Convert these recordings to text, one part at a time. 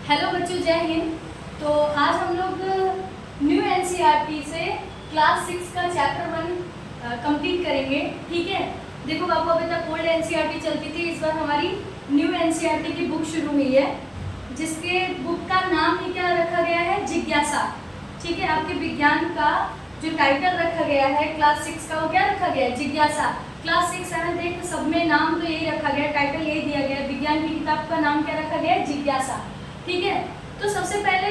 Hello बच्चों, जय हिंद। तो आज हम लोग न्यू एनसीईआरटी से क्लास 6 का चैप्टर 1 कंप्लीट करेंगे। ठीक है, देखो बाबू, अभी तक ओल्ड एनसीईआरटी चलती थी, इस बार हमारी न्यू एनसीईआरटी की बुक शुरू हुई है, जिसके बुक का नाम ही क्या रखा गया है, जिज्ञासा। ठीक है, आपके विज्ञान का जो टाइटल रखा गया है क्लास 6 का, वो क्या रखा गया है, जिज्ञासा। क्लास 6 7 8 सब में नाम तो यही रखा गया, टाइटल यही दिया गया, विज्ञान की किताब का नाम क्या रखा गया है, जिज्ञासा। ठीक है, तो सबसे पहले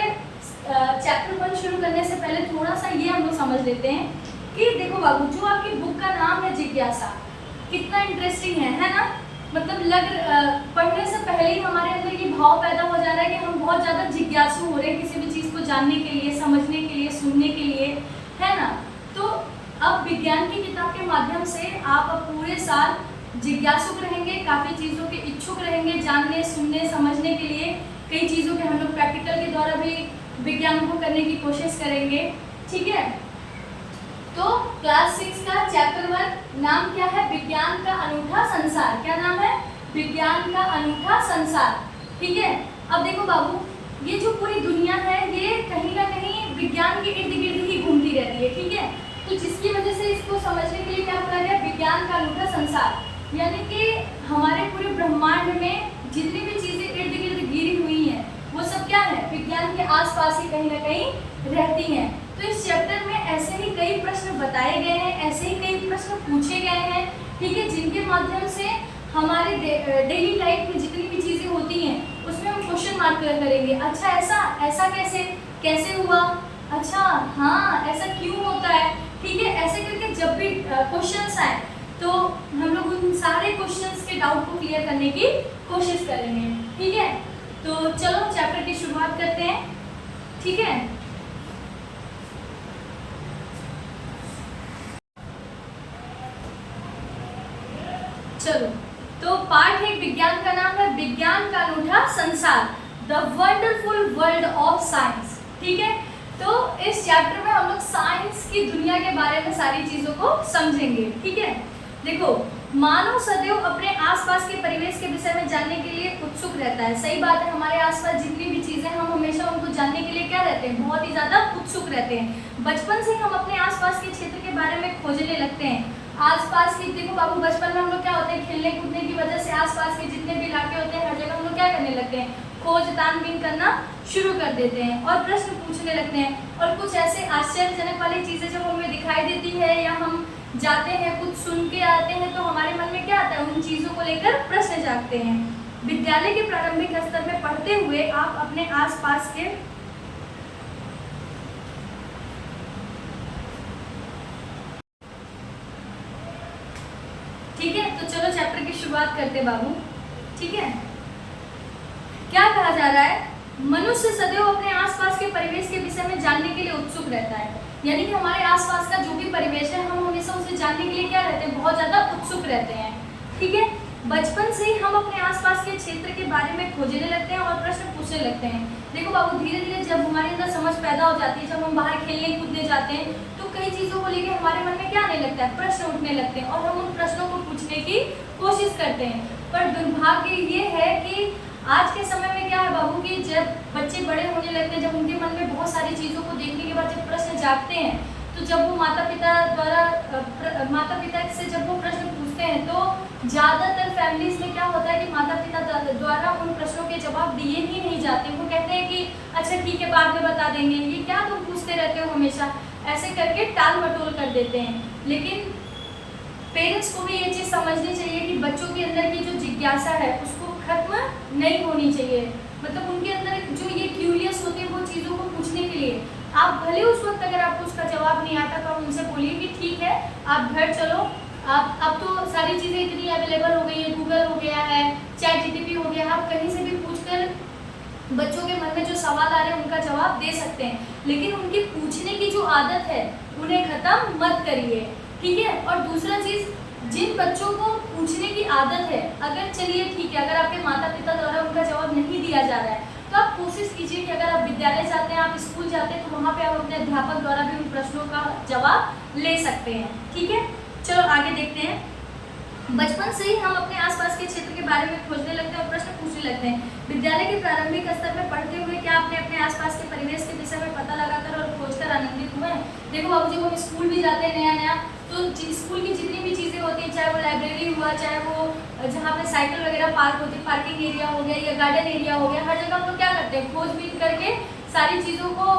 चैप्टर 1 शुरू करने से पहले थोड़ा सा ये हम लोग समझ लेते हैं कि देखो बाबू, जो आपकी बुक का नाम है जिज्ञासा, कितना इंटरेस्टिंग है ना। मतलब पढ़ने से पहले ही हमारे अंदर ये भाव पैदा हो जा रहा है कि हम बहुत ज़्यादा जिज्ञासु हो रहे हैं किसी भी चीज़ को जानने के लिए, समझने के लिए, सुनने के लिए, है ना। तो अब विज्ञान की किताब के माध्यम से आप अब पूरे साल जिज्ञासुक रहेंगे, काफ़ी चीज़ों के इच्छुक रहेंगे, जानने, सुनने, समझने के लिए। कई चीज़ों के हम लोग प्रैक्टिकल के द्वारा भी विज्ञान को करने की कोशिश करेंगे। ठीक है, तो क्लास 6 का चैप्टर 1 नाम क्या है, विज्ञान का अनूठा संसार। क्या नाम है, विज्ञान का अनूठा संसार। ठीक है, अब देखो बाबू, ये जो पूरी दुनिया है ये कहीं ना कहीं विज्ञान के इर्द गिर्द ही घूमती रहती है। ठीक है, तो जिसकी वजह से इसको समझने के लिए क्या बोला गया, विज्ञान का अनूठा संसार। यानी कि हमारे पूरे ब्रह्मांड में जितनी भी चीजें इर्द गिर्द घिरी हुई हैं, वो सब क्या है, विज्ञान के आसपास ही कहीं ना कहीं रहती हैं। तो इस चैप्टर में ऐसे ही कई प्रश्न बताए गए हैं, ऐसे ही कई प्रश्न पूछे गए हैं। ठीक है, जिनके माध्यम से हमारे डेली लाइफ में जितनी भी चीजें होती हैं उसमें हम क्वेश्चन मार्क करेंगे। अच्छा, ऐसा कैसे हुआ, अच्छा हाँ, ऐसा क्यों होता है। ठीक है, ऐसे करके जब भी क्वेश्चंस आए तो हम लोग उन सारे क्वेश्चंस के डाउट को क्लियर करने की कोशिश करेंगे। ठीक है, तो चलो चैप्टर की शुरुआत करते हैं। ठीक है, चलो, तो पार्ट 1 विज्ञान का नाम है विज्ञान का अनूठा संसार, the wonderful world of science. ठीक है, तो इस चैप्टर में हम लोग साइंस की दुनिया के बारे में सारी चीजों को समझेंगे। ठीक है, देखो, मानव सदैव अपने आसपास के परिवेश के विषय में जानने के लिए उत्सुक रहता है। सही बात है, हमारे आसपास जितनी भी चीजें, हम हमेशा उनको जानने के लिए क्या रहते हैं, बहुत ही ज्यादा उत्सुक रहते हैं। बचपन से हम अपने आसपास के क्षेत्र के बारे में खोजने लगते हैं। आसपास की, देखो बाबू, बचपन में हम लोग क्या होते हैं, खेलने कूदने की वजह से आसपास के जितने भी इलाके होते हैं, हर जगह हम लोग क्या करने लगते हैं, खोज तानबीन करना शुरू कर देते हैं और प्रश्न पूछने लगते हैं। और कुछ ऐसे आश्चर्यजनक वाली चीजें जब हमें दिखाई देती है या हम जाते हैं, कुछ सुन के आते हैं, तो हमारे मन में क्या आता है, उन चीजों को लेकर प्रश्न जागते हैं। विद्यालय के प्रारंभिक स्तर में पढ़ते हुए आप अपने आसपास के ठीक है, तो चलो चैप्टर की शुरुआत करते बाबू। ठीक है, क्या कहा जा रहा है, मनुष्य सदैव अपने आसपास के परिवेश के विषय में जानने के लिए उत्सुक रहता है। यानी कि हमारे आसपास का जो भी परिवेश है, हम हमेशा उसे जानने के लिए क्या रहते हैं, बहुत ज्यादा उत्सुक रहते हैं। ठीक है, बचपन से ही हम अपने आसपास के क्षेत्र के बारे में खोजने लगते हैं और प्रश्न पूछने लगते हैं। देखो बाबू, धीरे धीरे जब हमारे अंदर समझ पैदा हो जाती है, जब हम बाहर खेलने कूदने जाते हैं, तो कई चीजों को लेकर हमारे मन में क्या आने लगता है, प्रश्न उठने लगते हैं और हम उन प्रश्नों को पूछने की कोशिश करते हैं। पर दुर्भाग्य ये है कि आज के समय में क्या है बाबू, कि जब बच्चे बड़े होने लगते हैं, जब उनके मन में बहुत सारी चीज़ों को देखने के बाद जब प्रश्न जागते हैं, तो जब वो माता पिता से जब वो प्रश्न पूछते हैं, तो ज़्यादातर फैमिलीज में क्या होता है कि माता पिता द्वारा उन प्रश्नों के जवाब दिए ही नहीं जाते। वो कहते हैं कि अच्छा ठीक है, बाद में बता देंगे, ये क्या तुम पूछते रहते हो हमेशा, ऐसे करके टाल मटोल कर देते हैं। लेकिन पेरेंट्स को भी ये चीज़ समझनी चाहिए कि बच्चों के अंदर की जो जिज्ञासा है उसको खत्म नहीं होनी चाहिए। मतलब उनके अंदर जो ये क्यूरियस होते हैं वो चीज़ों को पूछने के लिए, आप भले उस वक्त अगर आपको उसका जवाब नहीं आता तो आप उनसे बोलिए कि ठीक है, आप घर चलो, आप अब तो सारी चीज़ें इतनी अवेलेबल हो गई है, गूगल हो गया है, चैट जीटीपी हो गया, आप कहीं से भी पूछकर बच्चों के मन में जो सवाल आ रहे हैं उनका जवाब दे सकते हैं। लेकिन उनकी पूछने की जो आदत है उन्हें खत्म मत करिए। ठीक है, और दूसरा चीज़, जिन बच्चों को पूछने की आदत है, अगर चलिए ठीक है, अगर आपके माता पिता द्वारा उनका जवाब नहीं दिया जा रहा है, तो आप कोशिश कीजिए कि अगर आप विद्यालय जाते हैं, आप स्कूल जाते हैं, तो वहाँ पे आप अपने अध्यापक द्वारा भी उन प्रश्नों का जवाब ले सकते हैं। ठीक है, चलो आगे देखते हैं। बचपन से ही हम अपने आसपास के क्षेत्र के बारे में खोजने लगते हैं और प्रश्न पूछने लगते हैं। विद्यालय के प्रारंभिक स्तर में पढ़ते हुए क्या आपने अपने आसपास के परिवेश के विषय में पता लगाकर और खोजकर आनंदित हुए? देखो बाबू, जब हम स्कूल भी जाते हैं नया नया, तो स्कूल की जितनी भी चीज़ें होती हैं, चाहे वो लाइब्रेरी हुआ, चाहे वो जहाँ पे साइकिल वगैरह पार्क होती है, पार्किंग एरिया हो गया या गार्डन एरिया हो गया, हर जगह हम लोग क्या करते हैं, खोजबीन करके सारी चीज़ों को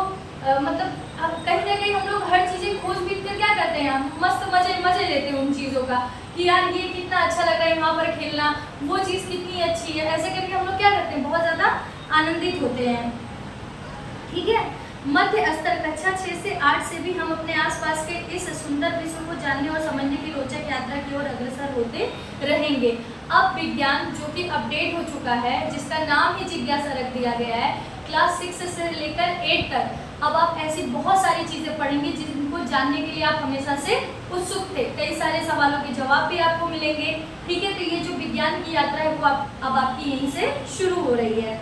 मतलब कहीं ना कहीं हम लोग हर चीज़ें खोजबीन कर क्या करते हैं, हम मस्त मजे लेते हैं उन चीज़ों का कि यार ये कितना अच्छा लग रहा है यहाँ पर खेलना, वो चीज़ कितनी अच्छी है, ऐसे करके हम लोग क्या करते हैं, बहुत ज़्यादा आनंदित होते हैं। ठीक है, मध्य स्तर कक्षा 6 से 8 से भी हम अपने आसपास के इस सुंदर विश्व को जानने और समझने की रोचक यात्रा की ओर अग्रसर होते रहेंगे। अब विज्ञान जो कि अपडेट हो चुका है, जिसका नाम ही जिज्ञासा रख दिया गया है, क्लास 6 से लेकर 8 तक अब आप ऐसी बहुत सारी चीज़ें पढ़ेंगे जिनको जानने के लिए आप हमेशा से उत्सुक थे। कई सारे सवालों के जवाब भी आपको मिलेंगे। ठीक है, तो ये जो विज्ञान की यात्रा है वो अब आपकी यहीं से शुरू हो रही है।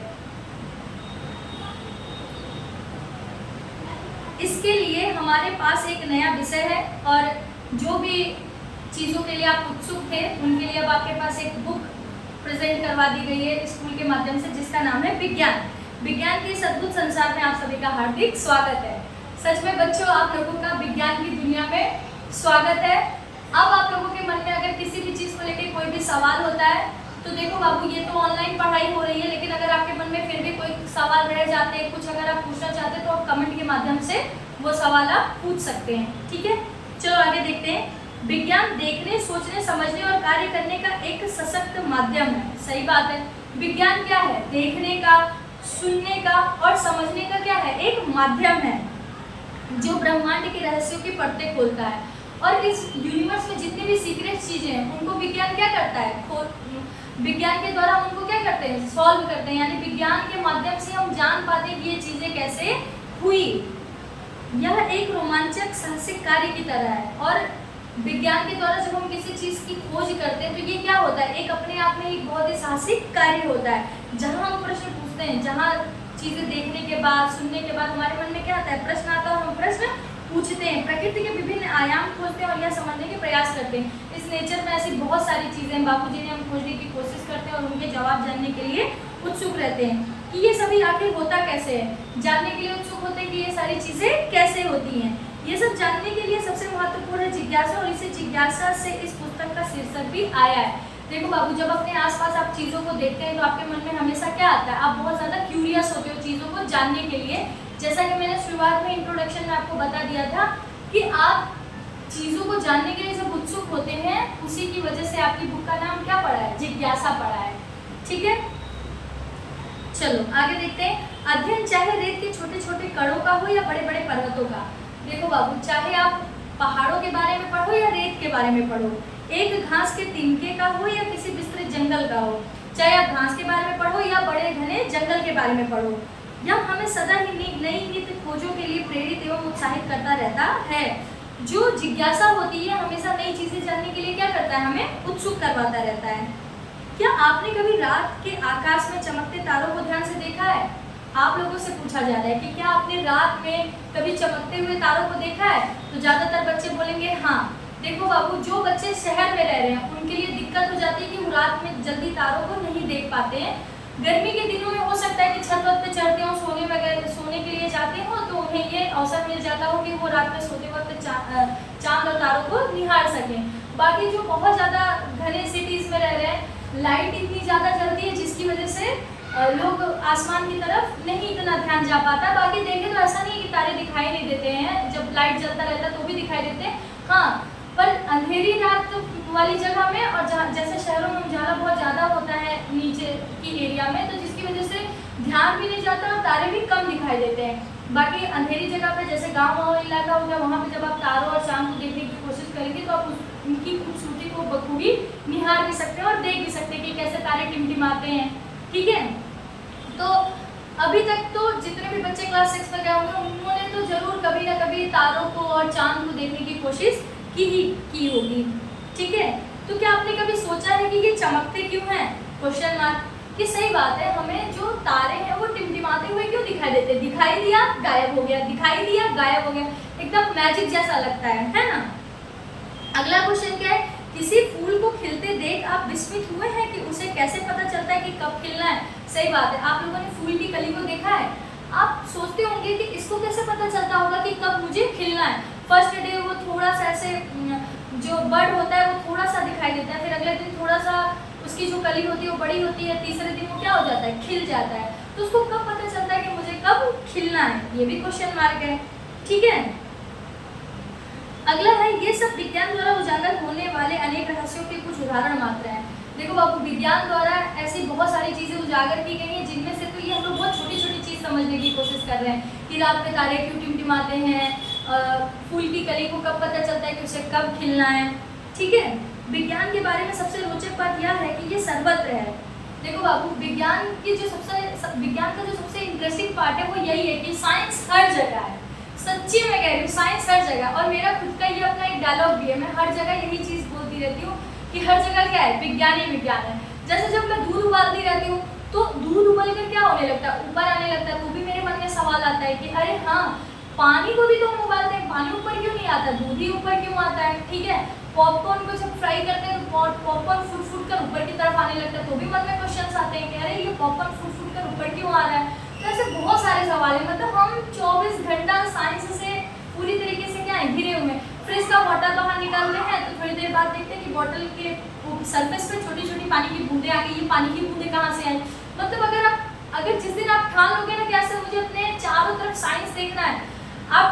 इसके लिए हमारे पास एक नया विषय है और जो भी चीज़ों के लिए आप उत्सुक थे उनके लिए अब आपके पास एक बुक प्रेजेंट करवा दी गई है स्कूल के माध्यम से, जिसका नाम है विज्ञान। विज्ञान के इस अद्भुत संसार में आप सभी का हार्दिक स्वागत है। सच में बच्चों, आप लोगों का विज्ञान की दुनिया में स्वागत है। अब आप लोगों के मन में अगर किसी भी चीज़ को लेकर कोई भी सवाल होता है तो देखो बाबू, ये तो ऑनलाइन पढ़ाई हो रही है, लेकिन अगर आपके मन में फिर भी कोई सवाल रह जाते हैं, कुछ अगर आप पूछना चाहते हैं तो आप कमेंट के माध्यम से वो सवाल आप पूछ सकते हैं। ठीक है, चलो आगे देखते हैं। विज्ञान देखने, सोचने, समझने और कार्य करने का एक सशक्त माध्यम है। सही बात है, विज्ञान क्या है, देखने का, सुनने का और समझने का क्या है, एक माध्यम है जो ब्रह्मांड के रहस्यों की परतें खोलता है। और इस यूनिवर्स में जितनी भी सीक्रेट चीजें हैं उनको विज्ञान क्या करता है, विज्ञान के द्वारा उनको क्या करते हैं, सॉल्व करते हैं। यानी विज्ञान के माध्यम से हम जान पाते हैं कि ये चीजें कैसे हुई। यह एक रोमांचक साहसिक कार्य की तरह है और विज्ञान के द्वारा जब हम किसी चीज की खोज करते हैं तो ये क्या होता है, एक अपने आप में एक बहुत ही साहसिक कार्य होता है। जहाँ हम प्रश्न पूछते हैं, जहाँ चीजें देखने के बाद, सुनने के बाद हमारे मन में क्या आता है, प्रश्न आता है और हम प्रश्न पूछते हैं, प्रकृति के विभिन्न आयाम खोजते हैं और यह समझने के प्रयास करते हैं। इस नेचर में ऐसी बहुत सारी चीजें बाबूजी ने हम खोजने की कोशिश करते हैं और उनके जवाब जानने के लिए उत्सुक रहते हैं कि ये सभी आखिर होता कैसे है, जानने के लिए उत्सुक होते हैं कि ये सारी चीजें कैसे होती हैं। ये सब जानने के लिए सबसे महत्वपूर्ण है जिज्ञासा, और इसी जिज्ञासा से इस पुस्तक का शीर्षक भी आया है। देखो बाबू, जब अपने आसपास आप चीज़ों को देखते हैं तो आपके मन में हमेशा क्या आता है, आप बहुत ज़्यादा क्यूरियस होते हो चीज़ों को जानने के लिए। जैसा कि मैंने शुरुआत में इंट्रोडक्शन में आपको बता दिया था कि आप चीज़ों को जानने के लिए जब उत्सुक होते हैं, उसी की वजह से आपकी बुक का नाम क्या पड़ा है, जिज्ञासा पड़ा है। ठीक है, चलो आगे देखते हैं। अध्ययन चाहे रेत के छोटे छोटे कणों का हो या बड़े बड़े पर्वतों का। देखो बाबू, चाहे आप पहाड़ों के बारे में पढ़ो या रेत के बारे में पढ़ो, एक घास के तिनके का हो या किसी विस्तृत जंगल का हो, चाहे आप घास के बारे में पढ़ो या बड़े घने जंगल के बारे में पढ़ो, यह हमें सदा ही नई नित्य खोजों के लिए प्रेरित एवं उत्साहित करता रहता है। जो जिज्ञासा होती है हमेशा नई चीजें जानने के लिए क्या करता है, हमें उत्सुक करवाता रहता है। क्या आपने कभी रात के आकाश में चमकते तारों को ध्यान से देखा है? आप लोगों से पूछा जा रहा है कि क्या आपने रात में कभी चमकते हुए तारों को देखा है? तो ज्यादातर बच्चे बोलेंगे हाँ। देखो बाबू, जो बच्चे शहर में रह रहे हैं उनके लिए दिक्कत हो जाती है कि वो रात में जल्दी तारों को नहीं देख पाते हैं। गर्मी के दिनों में हो सकता है कि छत वत पे चढ़ते हो, सोने के लिए जाते हो, तो उन्हें ये अवसर मिल जाता हो कि वो रात में सोते वक्त चांद और तारों को निहार सकें। बाकी जो बहुत ज़्यादा घने सिटीज़ में रह रहे हैं, लाइट इतनी ज़्यादा जलती है जिसकी वजह से लोग आसमान की तरफ नहीं इतना ध्यान जा पाता। बाकी देखें तो ऐसा नहीं कि तारे दिखाई नहीं देते हैं, जब लाइट जलता रहता है तो भी दिखाई देते हैं। हाँ, पर अंधेरी रात वाली जगह में और जैसे शहरों में उजाला बहुत ज़्यादा होता है नीचे की एरिया में, तो जिसकी वजह से ध्यान भी नहीं जाता और तारे भी कम दिखाई देते हैं। बाकी अंधेरी जगह पे जैसे गांव इलाका हो गया, वहाँ पे जब आप तारों और चांद को देखने की कोशिश करेंगे तो आप उनकी खूबसूरती को बखूबी निहार भी सकते हैं और देख भी सकते हैं कि कैसे तारे टिमटिमाते हैं। ठीक है, तो अभी तक तो जितने भी बच्चे क्लास 6 में गए होंगे उन्होंने तो जरूर कभी ना कभी तारों को और चांद को देखने की कोशिश की होगी। ठीक है, तो क्या आपने कभी सोचा है कि ये चमकते क्यों हैं? Question mark. कि सही बात है, हमें जो तारे हैं वो टिमटिमाते हुए क्यों दिखाई देते हैं? दिखाई दिया गायब हो गया, दिखाई दिया गायब हो गया, एकदम मैजिक जैसा लगता है ना। अगला क्वेश्चन क्या है किसी फूल को खिलते देख आप विस्मित हुए हैं कि उसे कैसे पता चलता है कि कब खिलना है? सही बात है, आप लोगों ने फूल की कली को देखा है? आप सोचते होंगे कि इसको कैसे पता चलता होगा कि कब मुझे खिलना है। फर्स्ट डे वो थोड़ा सा ऐसे जो बर्ड होता है वो थोड़ा सा दिखाई देता है, फिर अगले दिन थोड़ा सा उसकी जो कली होती है वो बड़ी होती है, तीसरे दिन वो क्या हो जाता है, खिल जाता है। तो उसको कब पता चलता है कि मुझे कब खिलना है? ये भी क्वेश्चन मार्क है। ठीक है, अगला है ये सब विज्ञान द्वारा उजागर होने वाले अनेक रहस्यों के कुछ उदाहरण मात्र हैं। देखो बाबू, विज्ञान द्वारा ऐसी बहुत सारी चीजें उजागर की गई हैं, जिनमें से तो ये हम लोग बहुत छोटी छोटी चीज समझने की कोशिश कर रहे हैं कि रात में तारे क्यों टिमटिमाते हैं, फूल की कली को कब पता चलता है कि उसे कब खिलना है। ठीक है, विज्ञान के बारे में सबसे रोचक बात यह है कि ये सर्वत्र है। देखो बाबू, विज्ञान का जो सबसे इंटरेस्टिंग पार्ट है वो यही है कि साइंस हर जगह है। सच्ची में कह रही हूँ, साइंस हर जगह। और मेरा खुद का ये अपना एक डायलॉग भी है, मैं हर जगह यही चीज बोलती रहती हूँ कि हर जगह क्या है, विज्ञान ही विज्ञान है। जैसे जब मैं दूध उबालती रहती हूँ तो दूध उबल कर क्या होने लगता है, ऊपर आने लगता है, तो भी मेरे मन में सवाल आता है कि अरे हाँ, पानी को भी तो हम उबालते हैं, पानी ऊपर क्यों नहीं आता, दूध ही ऊपर क्यों आता है। ठीक है, पॉपकॉर्न को जब फ्राई करते हैं तो पॉपकॉर्न फूट फूट कर ऊपर की तरफ आने लगता है, तो भी मन में क्वेश्चन आते हैं कि अरे ये पॉपकॉर्न फूट फूट कर ऊपर क्यों आ रहा है। तो ऐसे बहुत सारे सवाल है, मतलब हम 24 घंटा साइंस से पूरी तरीके से क्या है, घिरे हुए हैं। फ्रिज का बॉटल बाहर निकालते हैं तो थोड़ी देर बाद देखते हैं कि बॉटल के सरफेस पे छोटी छोटी पानी की बूंदें आ गई। ये पानी की बूंदें कहाँ से आई? मतलब अगर जिस दिन आप ठान लोगे ना कैसे मुझे अपने चारों तरफ साइंस देखना है, आप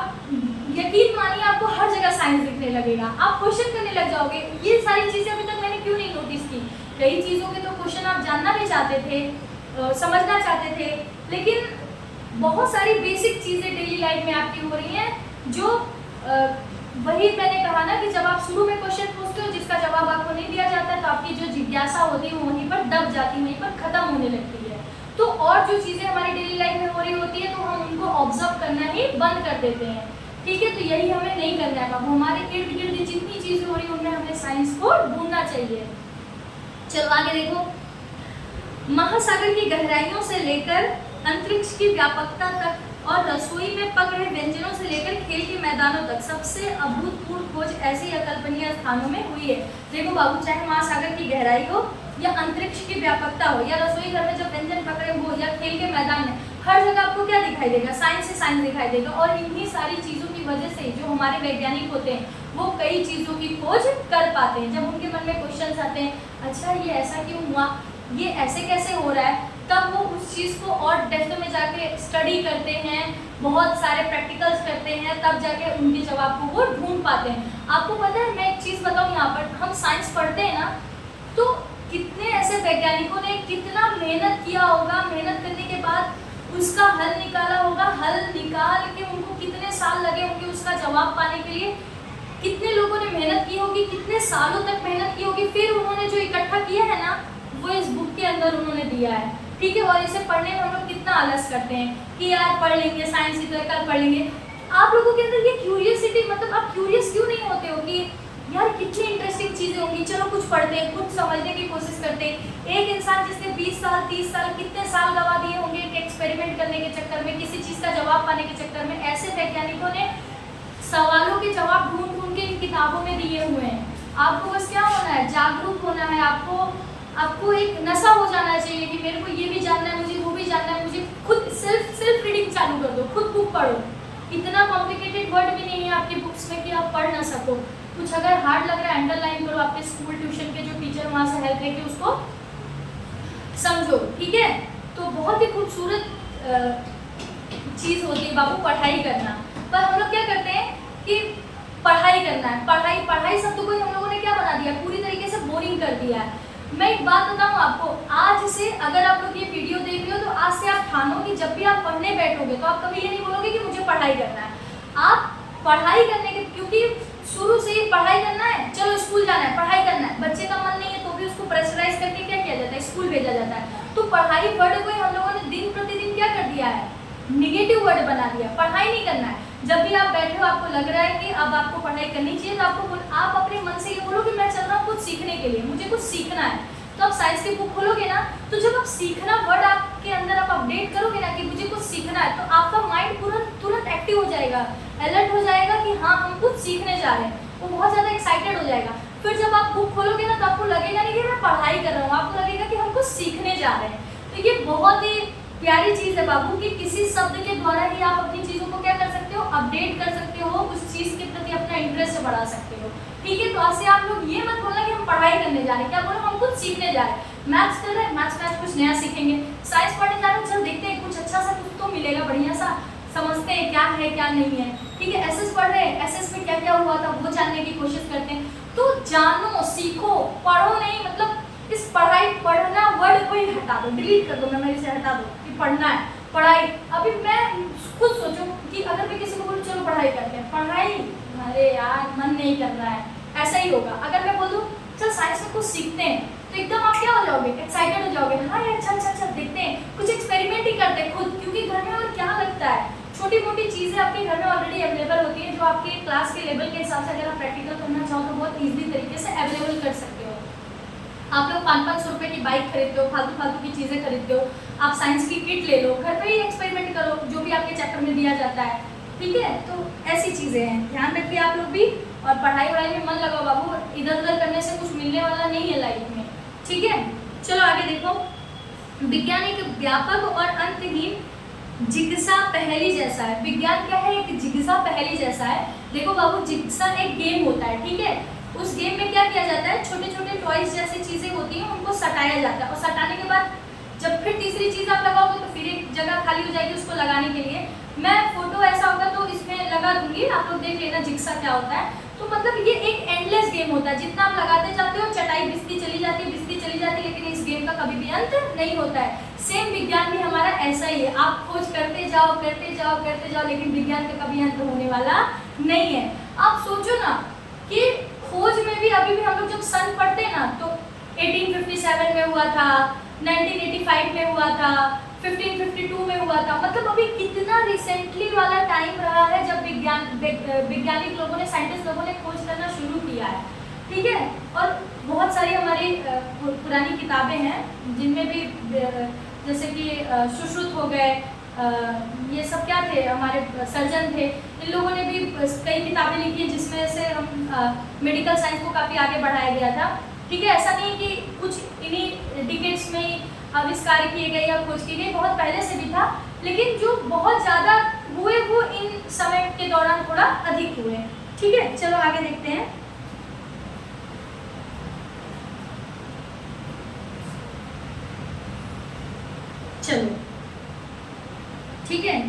यकीन मानिए आपको हर जगह साइंस दिखने लगेगा, आप क्वेश्चन करने लग जाओगे। ये सारी चीजें अभी तक मैंने क्यों नहीं नोटिस की? कई चीजों के तो क्वेश्चन आप जानना भी चाहते थे, समझना चाहते थे, लेकिन बहुत सारी बेसिक चीजें डेली लाइफ में आपकी हो रही हैं जो वही मैंने कहा ना कि जब आप शुरू में क्वेश्चन पूछते हो जिसका जवाब आपको नहीं दिया जाता तो आपकी जो जिज्ञासा होती है वहीं पर दब जाती है, वहीं पर खत्म होने लगती है। तो और जो चीजें हमारी डेली लाइफ में हो रही होती है तो हम उनको ऑब्जर्व करना ही बंद कर देते हैं। ठीक है, तो यही हमें नहीं करना है बाबू। हमारे इर्द गिर्द जितनी चीजें हो रही है उनमें हमें साइंस को ढूंढना चाहिए। चलो आगे देखो, महासागर की गहराइयों से लेकर अंतरिक्ष की व्यापकता तक और रसोई में पक रहे व्यंजनों से लेकर खेल के मैदानों तक सबसे अभूतपूर्व खोज ऐसी अकल्पनीय स्थानों में हुई है। देखो बाबू, चाहे महासागर की गहराई हो या अंतरिक्ष की व्यापकता हो या रसोई घर में जब व्यंजन पक रहे हो या खेल के मैदान में, हर जगह आपको क्या दिखाई देगा, साइंस से साइंस दिखाई देगा। और इन्हीं सारी चीजों की वजह से जो हमारे वैज्ञानिक होते हैं वो कई चीजों की खोज कर पाते हैं। जब उनके मन में क्वेश्चन आते हैं, अच्छा ये ऐसा क्यों हुआ, ये ऐसे कैसे हो रहा है, तब वो उस चीज़ को और डेप्थ में जाके स्टडी करते हैं, बहुत सारे प्रैक्टिकल्स करते हैं, तब जाके उनके जवाब को वो ढूंढ पाते हैं। आपको पता है, मैं एक चीज़ बताऊँ, यहाँ पर हम साइंस पढ़ते हैं ना, तो कितने ऐसे वैज्ञानिकों ने कितना मेहनत किया होगा, मेहनत करने के बाद उसका हल निकाला होगा, हल निकाल के उनको कितने साल लगे होंगे उसका जवाब पाने के लिए, कितने लोगों ने मेहनत की होगी, कितने सालों तक मेहनत की होगी, फिर उन्होंने जो इकट्ठा किया है ना वो इस बुक के अंदर उन्होंने दिया है। ठीक है, और इसे पढ़ने में हम लोग कितना आलस करते हैं कि यार पढ़ लेंगे, साइंस ही तो है, कल पढ़ लेंगे। आप लोगों के अंदर ये क्यूरियसिटी, मतलब आप क्यूरियस क्यों नहीं होते हो कि यार कितनी इंटरेस्टिंग चीज़ें होंगी, चलो कुछ पढ़ते हैं, कुछ समझने की कोशिश करते हैं। एक इंसान जिसने 20 साल 30 साल कितने साल गवा दिए होंगे एक एक्सपेरिमेंट करने के चक्कर में, किसी चीज़ का जवाब पाने के चक्कर में, ऐसे वैज्ञानिकों ने सवालों के जवाब ढूंढ ढूंढ के इन किताबों में दिए हुए हैं। आपको बस क्या होना है, जागरूक होना है, आपको एक नशा हो जाना चाहिए कि मेरे को ये भी जानना है, मुझे वो भी जानना है, मुझे खुद सेल्फ रीडिंग चालू कर दो, खुद बुक पढ़ो। इतना कॉम्प्लिकेटेड वर्ड भी नहीं है आपकी बुक्स में कि आप पढ़ ना सको। कुछ अगर हार्ड लग रहा है अंडरलाइन करो, आपके स्कूल ट्यूशन के जो टीचर वहाँ से हेल्प लेके उसको समझो। ठीक है, तो बहुत ही खूबसूरत चीज़ होती है बाबू पढ़ाई करना। पर हम लोग क्या करते हैं कि पढ़ाई करना है, पढ़ाई शब्द को हम लोगों ने क्या बना दिया, पूरी तरीके से बोरिंग कर दिया है। मैं एक बात बताऊं आपको, आज से अगर आप लोग ये वीडियो देख रहे हो तो आज से आप ठानो कि जब भी आप पढ़ने बैठोगे तो आप कभी ये नहीं बोलोगे कि मुझे पढ़ाई करना है। आप पढ़ाई करने के, क्योंकि शुरू से ही पढ़ाई करना है, चलो स्कूल जाना है, पढ़ाई करना है। बच्चे का मन नहीं है तो भी उसको प्रेशराइज करके क्या किया जाता है, स्कूल भेजा जाता है। तो पढ़ाई वर्ड को हम लोगों ने दिन प्रतिदिन क्या कर दिया है, निगेटिव वर्ड बना दिया। पढ़ाई नहीं करना है। जब भी आप बैठे हो आपको लग रहा है कि अब आपको पढ़ाई करनी चाहिए, तो आप अपने मन से ये बोलो कि मैं चल रहा हूँ कुछ सीखने के लिए, मुझे कुछ सीखना है। तो आप साइंस की बुक खोलोगे ना, तो जब आप सीखना वर्ड आपके अंदर आप अपडेट करोगे ना कि मुझे कुछ सीखना है, तो आपका माइंड तुरंत एक्टिव हो जाएगा, अलर्ट हो जाएगा कि हाँ हम कुछ सीखने जा रहे हैं, वो बहुत ज़्यादा एक्साइटेड हो जाएगा। फिर जब आप बुक खोलोगे ना तो आपको लगेगा नहीं कि मैं पढ़ाई कर रहा हूँ, आपको लगेगा कि हम कुछ सीखने जा रहे हैं। तो ये बहुत ही प्यारी चीज़ है बाबू कि किसी शब्द के द्वारा ही आप अपनी चीज़ों को क्या कर सकते हो, अपडेट कर सकते हो, उस चीज़ के प्रति अपना इंटरेस्ट बढ़ा सकते हो। ठीक है, तो आज से आप लोग ये मत बोलना कि हम पढ़ाई करने जा रहे हैं, क्या बोलो हम कुछ सीखने जा रहे हैं। मैथ्स कर रहे हैं, मैथ्स में आज कुछ नया सीखेंगे। साइंस पढ़ने जा रहे हैं, चल देखते हैं कुछ अच्छा सा कुछ तो मिलेगा, बढ़िया सा समझते हैं क्या है क्या नहीं है। ठीक है, एसएस पढ़ रहे हैं, एसएस में क्या क्या हुआ था वो जानने की कोशिश करते हैं। तो जानो, सीखो, पढ़ो नहीं, मतलब इस पढ़ाई पढ़ना वर्ड को ही हटा दो, डिलीट कर दो, मेमोरी से हटा दो कि पढ़ना है पढ़ाई। अभी मैं खुद सोचूं कि अगर मैं किसी को बोलूं चलो पढ़ाई करते हैं, पढ़ाई अरे यार मन नहीं कर रहा है, ऐसा ही होगा। अगर मैं बोलूं चल साइंस में कुछ सीखते हैं तो एकदम आप क्या हो जाओगे, एक्साइटेड हो जाओगे, हाँ यार अच्छा अच्छा अच्छा देखते हैं, कुछ एक्सपेरिमेंट ही करते हैं खुद, क्योंकि घर में और क्या लगता है, छोटी मोटी चीज़ें आपके घर में ऑलरेडी अवेलेबल होती हैं जो आपके क्लास के लेवल के हिसाब से अगर आप प्रैक्टिकल करना चाहो तो बहुत ईजी तरीके से अवेलेबल कर सकते हो। आप लोग 500-500 रुपये की बाइक खरीदते हो, फालतू फालतू की चीज़ें खरीदते हो, आप साइंस की किट ले लो, घर पे ही एक्सपेरिमेंट करो जो भी आपके चैप्टर में दिया जाता है। ठीक है, तो ऐसी चीज़ें हैं, ध्यान रखिए आप लोग भी, और पढ़ाई वढ़ाई में मन लगाओ बाबू, इधर उधर करने से कुछ मिलने वाला नहीं है लाइफ में। ठीक है, चलो आगे देखो। विज्ञान एक व्यापक और अंतहीन जिज्ञासा पहेली जैसा है। विज्ञान क्या है, एक जिज्ञासा पहेली जैसा है। देखो बाबू, जिज्ञासा एक गेम होता है, ठीक है, उस गेम में क्या किया जाता है, छोटे छोटे टॉयज जैसी चीज़ें होती हैं उनको सटाया जाता है, और सटाने के बाद जब फिर तीसरी चीज़ आप लगाओगे तो फिर एक जगह खाली हो जाएगी उसको लगाने के लिए। मैं फोटो ऐसा होगा तो इसमें लगा दूंगी, आप लोग देख लेना जिज्ञासा क्या होता है। तो मतलब ये एक एंडलेस गेम होता है, जितना आप लगाते जाते हो चटाई बिस्ती चली जाती है, लेकिन इस गेम का कभी भी अंत नहीं होता है। सेम विज्ञान भी हमारा ऐसा ही है, आप खोज करते जाओ करते जाओ करते जाओ, लेकिन विज्ञान का कभी अंत होने वाला नहीं है। आप सोचो ना कि खोज में भी अभी भी हम लोग जब सन पढ़ते हैं ना तो 1857 में हुआ था, 1985 में हुआ था, 1552 में हुआ था, मतलब अभी कितना रिसेंटली वाला टाइम रहा है जब वैज्ञानिक लोगों ने, साइंटिस्ट लोगों ने खोज करना शुरू किया है। ठीक है, और बहुत सारी हमारी पुरानी किताबें हैं जिनमें भी जैसे कि सुश्रुत हो गए, ये सब क्या थे, हमारे सर्जन थे, इन लोगों ने भी कई किताबें लिखी हैं जिसमें से हम मेडिकल साइंस को काफ़ी आगे बढ़ाया गया था। ठीक है, ऐसा नहीं कि कुछ इन्हीं डिकेड्स में ही आविष्कार किए गए या खोज की गई, बहुत पहले से भी था, लेकिन जो बहुत ज़्यादा हुए वो इन समय के दौरान थोड़ा अधिक हुए। ठीक है, चलो आगे देखते हैं। चलो ठीक है,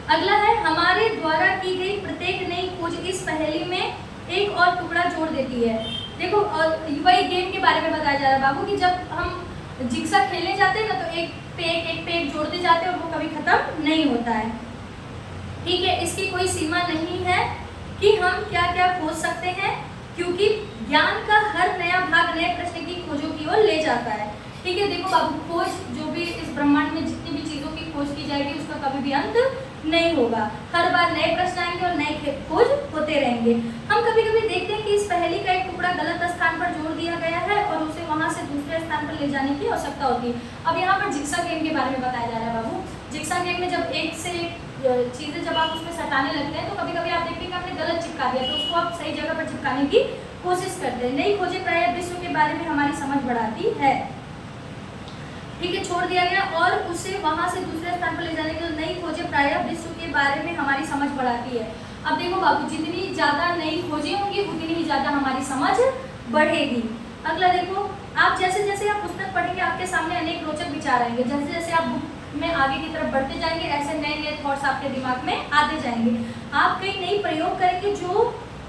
अगला है, हमारे द्वारा की गई प्रत्येक नई खोज इस पहेली में एक और टुकड़ा जोड़ देती है। देखो, और वही गेम के बारे में बताया जा रहा है बाबू कि जब हम जिक्सा खेलने जाते हैं ना तो एक पे एक जोड़ते जाते हैं और वो कभी खत्म नहीं होता है। ठीक है, इसकी कोई सीमा नहीं है कि हम क्या क्या खोज सकते हैं, क्योंकि ज्ञान का हर नया भाग नए प्रश्न की खोजों की ओर ले जाता है। ठीक है, देखो बाबू, खोज जो भी इस ब्रह्मांड में जितनी भी चीज़ों की खोज की जाएगी उसका कभी भी अंत नहीं होगा, हर बार नए प्रश्न आएंगे और नए खोज होते रहेंगे। हम कभी कभी देखते हैं कि इस पहेली का एक टुकड़ा गलत स्थान पर जोड़ दिया गया है और उसे वहां से दूसरे स्थान पर ले जाने की आवश्यकता होती है। अब यहाँ पर जिक्सा गेम के बारे में बताया जा रहा है बाबू। जिक्सा गेम में जब एक से चीज़ें जब आप उसमें सटाने लगते हैं तो कभी कभी आप देखते हैं कि आपने गलत चिपका दिया, तो उसको आप सही जगह पर चिपकाने की कोशिश करते हैं। नई खोजें प्रायः विश्व के बारे में हमारी समझ बढ़ाती है। ठीक है, छोड़ दिया गया और उसे वहां से दूसरे स्थान पर ले जाने के लिए नई खोजें प्रायः विश्व के बारे में हमारी समझ बढ़ाती है। अब देखो बाबू, जितनी ज़्यादा नई खोजें होंगी उतनी ही ज़्यादा हमारी समझ बढ़ेगी। अगला देखो, आप जैसे जैसे आप पुस्तक पढ़ेंगे आपके सामने अनेक रोचक विचार आएंगे। जैसे जैसे आप बुक में आगे की तरफ बढ़ते जाएंगे ऐसे नए नए थॉट्स आपके दिमाग में आते जाएंगे। आप कई नई प्रयोग करेंगे जो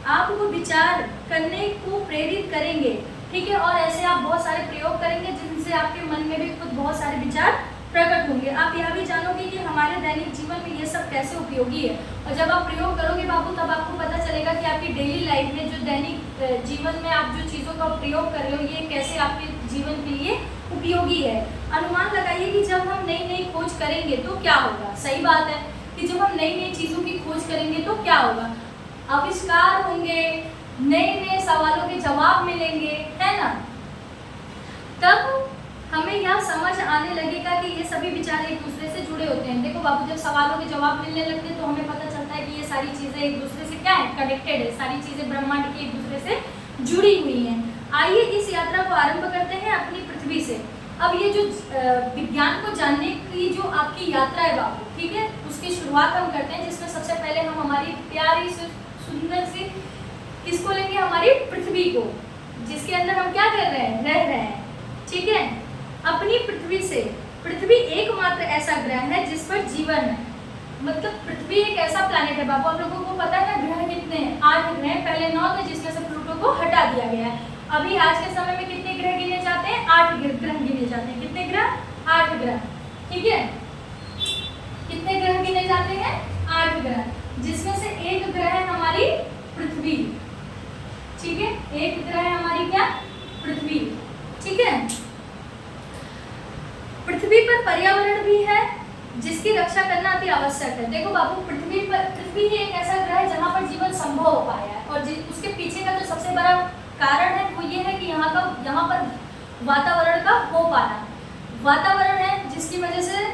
आपको विचार करने को प्रेरित करेंगे। ठीक है, और ऐसे आप बहुत सारे प्रयोग करेंगे जिनसे आपके मन में भी खुद बहुत सारे विचार प्रकट होंगे। आप यह भी जानोगे कि हमारे दैनिक जीवन में ये सब कैसे उपयोगी है, और जब आप प्रयोग करोगे बाबू तब आपको पता चलेगा कि आपकी डेली लाइफ में जो दैनिक जीवन में आप जो चीज़ों का प्रयोग कर रहे हो ये कैसे आपके जीवन के लिए उपयोगी है। अनुमान लगाइए कि जब हम नई नई खोज करेंगे तो क्या होगा। सही बात है कि जब हम नई नई चीज़ों की खोज करेंगे तो क्या होगा, आविष्कार होंगे, नए नए सवालों के जवाब मिलेंगे, है ना। तब हमें यह समझ आने लगेगा कि ये सभी विचार एक दूसरे से जुड़े होते हैं। देखो बाबू, जब सवालों के जवाब मिलने लगते हैं तो हमें पता चलता है कि ये सारी चीज़ें एक दूसरे से क्या है, कनेक्टेड है, सारी चीज़ें ब्रह्मांड की एक दूसरे से जुड़ी हुई हैं। आइए इस यात्रा को आरंभ करते हैं अपनी पृथ्वी से। अब ये जो विज्ञान को जानने की जो आपकी यात्रा है बाबू, ठीक है, उसकी शुरुआत हम करते हैं, जिसमें सबसे पहले हम हमारी प्यारी सुंदर सी किसको लेंगे, हमारी पृथ्वी को, जिसके अंदर हम क्या कर रहे हैं, रह रहे हैं, ठीक है। अपनी पृथ्वी से, पृथ्वी एकमात्र ऐसा ग्रह है जिस पर जीवन है, मतलब पृथ्वी एक ऐसा प्लैनेट है बाबू, आप लोगों को पता है ना ग्रह कितने हैं, 8 ग्रह, पहले 9 थे जिसमें से प्लूटो को हटा दिया गया है। अभी आज के समय में कितने ग्रह गिने जाते हैं, 8 ग्रह गिने जाते हैं। कितने ग्रह, 8 ग्रह, ठीक है। कितने ग्रह गिने जाते हैं, 8 ग्रह, जिसमें से एक ग्रह है हमारी पृथ्वी, ठीक है, एक ग्रह है हमारी क्या, पृथ्वी, ठीक है। पृथ्वी पर पर्यावरण भी है जिसकी रक्षा करना अति आवश्यक है। देखो बाबू, पृथ्वी ही एक ऐसा ग्रह है जहाँ पर जीवन संभव हो पाया है, और उसके पीछे का जो सबसे बड़ा कारण है वो ये है कि यहाँ पर वातावरण का हो पाना, वातावरण है जिसकी वजह से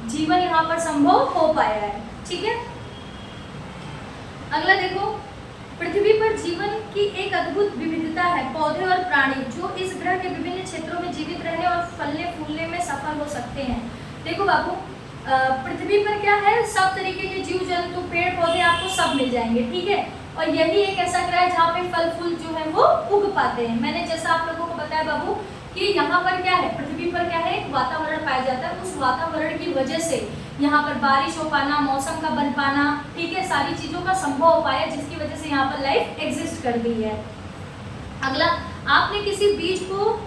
जीवन यहाँ पर संभव हो पाया है, ठीक है। अगला देखो, पृथ्वी पर जीवन की एक अद्भुत विविधता है, पौधे और प्राणी जो इस ग्रह के विभिन्न क्षेत्रों में जीवित रहने और फलने फूलने में सफल हो सकते हैं। देखो बाबू, पृथ्वी पर क्या है, सब तरीके के जीव जंतु, पेड़ पौधे आपको सब मिल जाएंगे, ठीक है। और यही एक ऐसा ग्रह है जहाँ पे फल फूल जो है वो उग पाते हैं। मैंने जैसा आप लोगों को बताया बाबू कि यहाँ पर क्या है, पृथ्वी पर क्या है, एक वातावरण पाया जाता है, उस वातावरण की वजह से यहाँ पर बारिश हो पाना, मौसम का बन पाना, ठीक है, सारी चीज़ों का संभव हो पाया, जिसकी वजह से यहाँ पर लाइफ एग्जिस्ट कर दी है। अगला, आपने किसी बीज को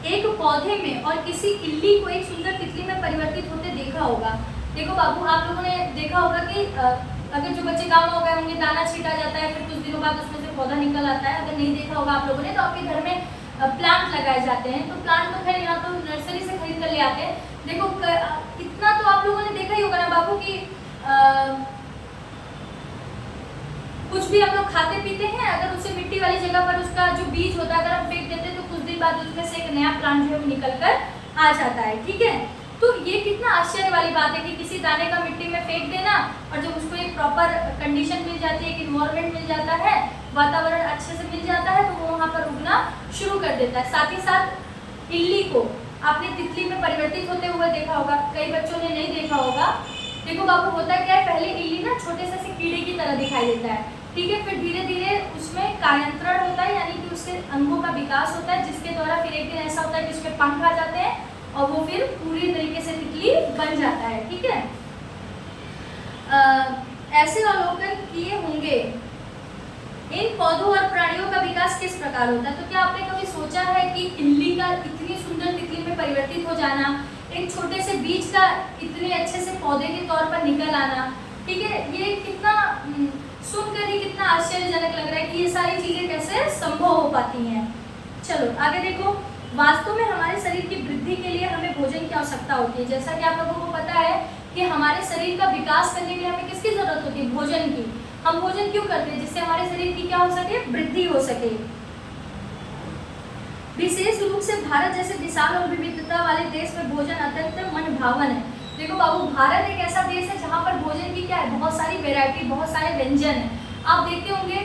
एक पौधे में और किसी इल्ली को एक सुंदर तितली में परिवर्तित होते देखा होगा। देखो बाबू, आप लोगों ने देखा होगा कि अगर जो बच्चे गाँव में हो गए होंगे, दाना छीटा जाता है, फिर कुछ दिनों बाद उसमें से पौधा निकल आता है। अगर नहीं देखा होगा आप लोगों ने, तो आपके घर में प्लांट लगाए जाते हैं, तो प्लांट तो खैर यहाँ तो नर्सरी से खरीद कर ले आते हैं। देखो इतना तो आप लोगों ने देखा ही होगा ना बाबू कि कुछ भी हम लोग खाते पीते हैं, अगर उसे मिट्टी वाली जगह पर उसका जो बीज होता है अगर हम फेंक देते हैं, तो कुछ दिन बाद उसमें से एक नया प्लांट जो है निकल कर आ जाता है, ठीक है। तो ये कितना आश्चर्य वाली बात है कि किसी दाने का मिट्टी में फेंक देना, और जब उसको एक प्रॉपर कंडीशन मिल जाती है, एक इन्वायरमेंट मिल जाता है, वातावरण अच्छे से मिल जाता है, तो वो वहाँ पर उगना शुरू कर देता है। साथ ही साथ इल्ली को आपने तितली में परिवर्तित होते हुए देखा होगा, कई बच्चों ने नहीं देखा होगा। देखो बाबू, होता क्या है, पहले इल्ली ना छोटे से कीड़े की तरह दिखाई देता है, ठीक है, फिर धीरे धीरे उसमें कायांतरण होता है, यानी कि उसके अंगों का विकास होता है, जिसके द्वारा फिर एक दिन ऐसा होता है कि उसके पंख आ जाते हैं और वो फिर पूरी तरीके से तितली बन जाता है, ठीक है। ऐसे अवलोकन किए होंगे, इन पौधों और प्राणियों का विकास किस प्रकार होता है। तो क्या आपने कभी सोचा है कि इल्ली का इतनी सुंदर तितली में परिवर्तित हो जाना, एक छोटे से बीज का इतने अच्छे से पौधे के तौर पर निकल आना, ठीक है, ये कितना सुनकर ही कितना आश्चर्यजनक लग रहा है कि ये सारी चीजें कैसे संभव हो पाती हैं। चलो आगे देखो, वास्तव में हमारे शरीर की वृद्धि के लिए हमें भोजन की आवश्यकता होती है। जैसा कि आप लोगों को पता है कि हमारे शरीर का विकास करने के लिए हमें किसकी जरूरत होती है, भोजन की। हम भोजन क्यों करते हैं, जिससे हमारे शरीर की क्या हो सके, वृद्धि हो सके। विशेष रूप से भारत जैसे विशाल और विविधता वाले देश में भोजन अत्यंत मन भावन है। देखो बाबू, भारत एक ऐसा देश है जहाँ पर भोजन की क्या है, बहुत सारी वेरायटी, बहुत सारे व्यंजन है। आप देखते होंगे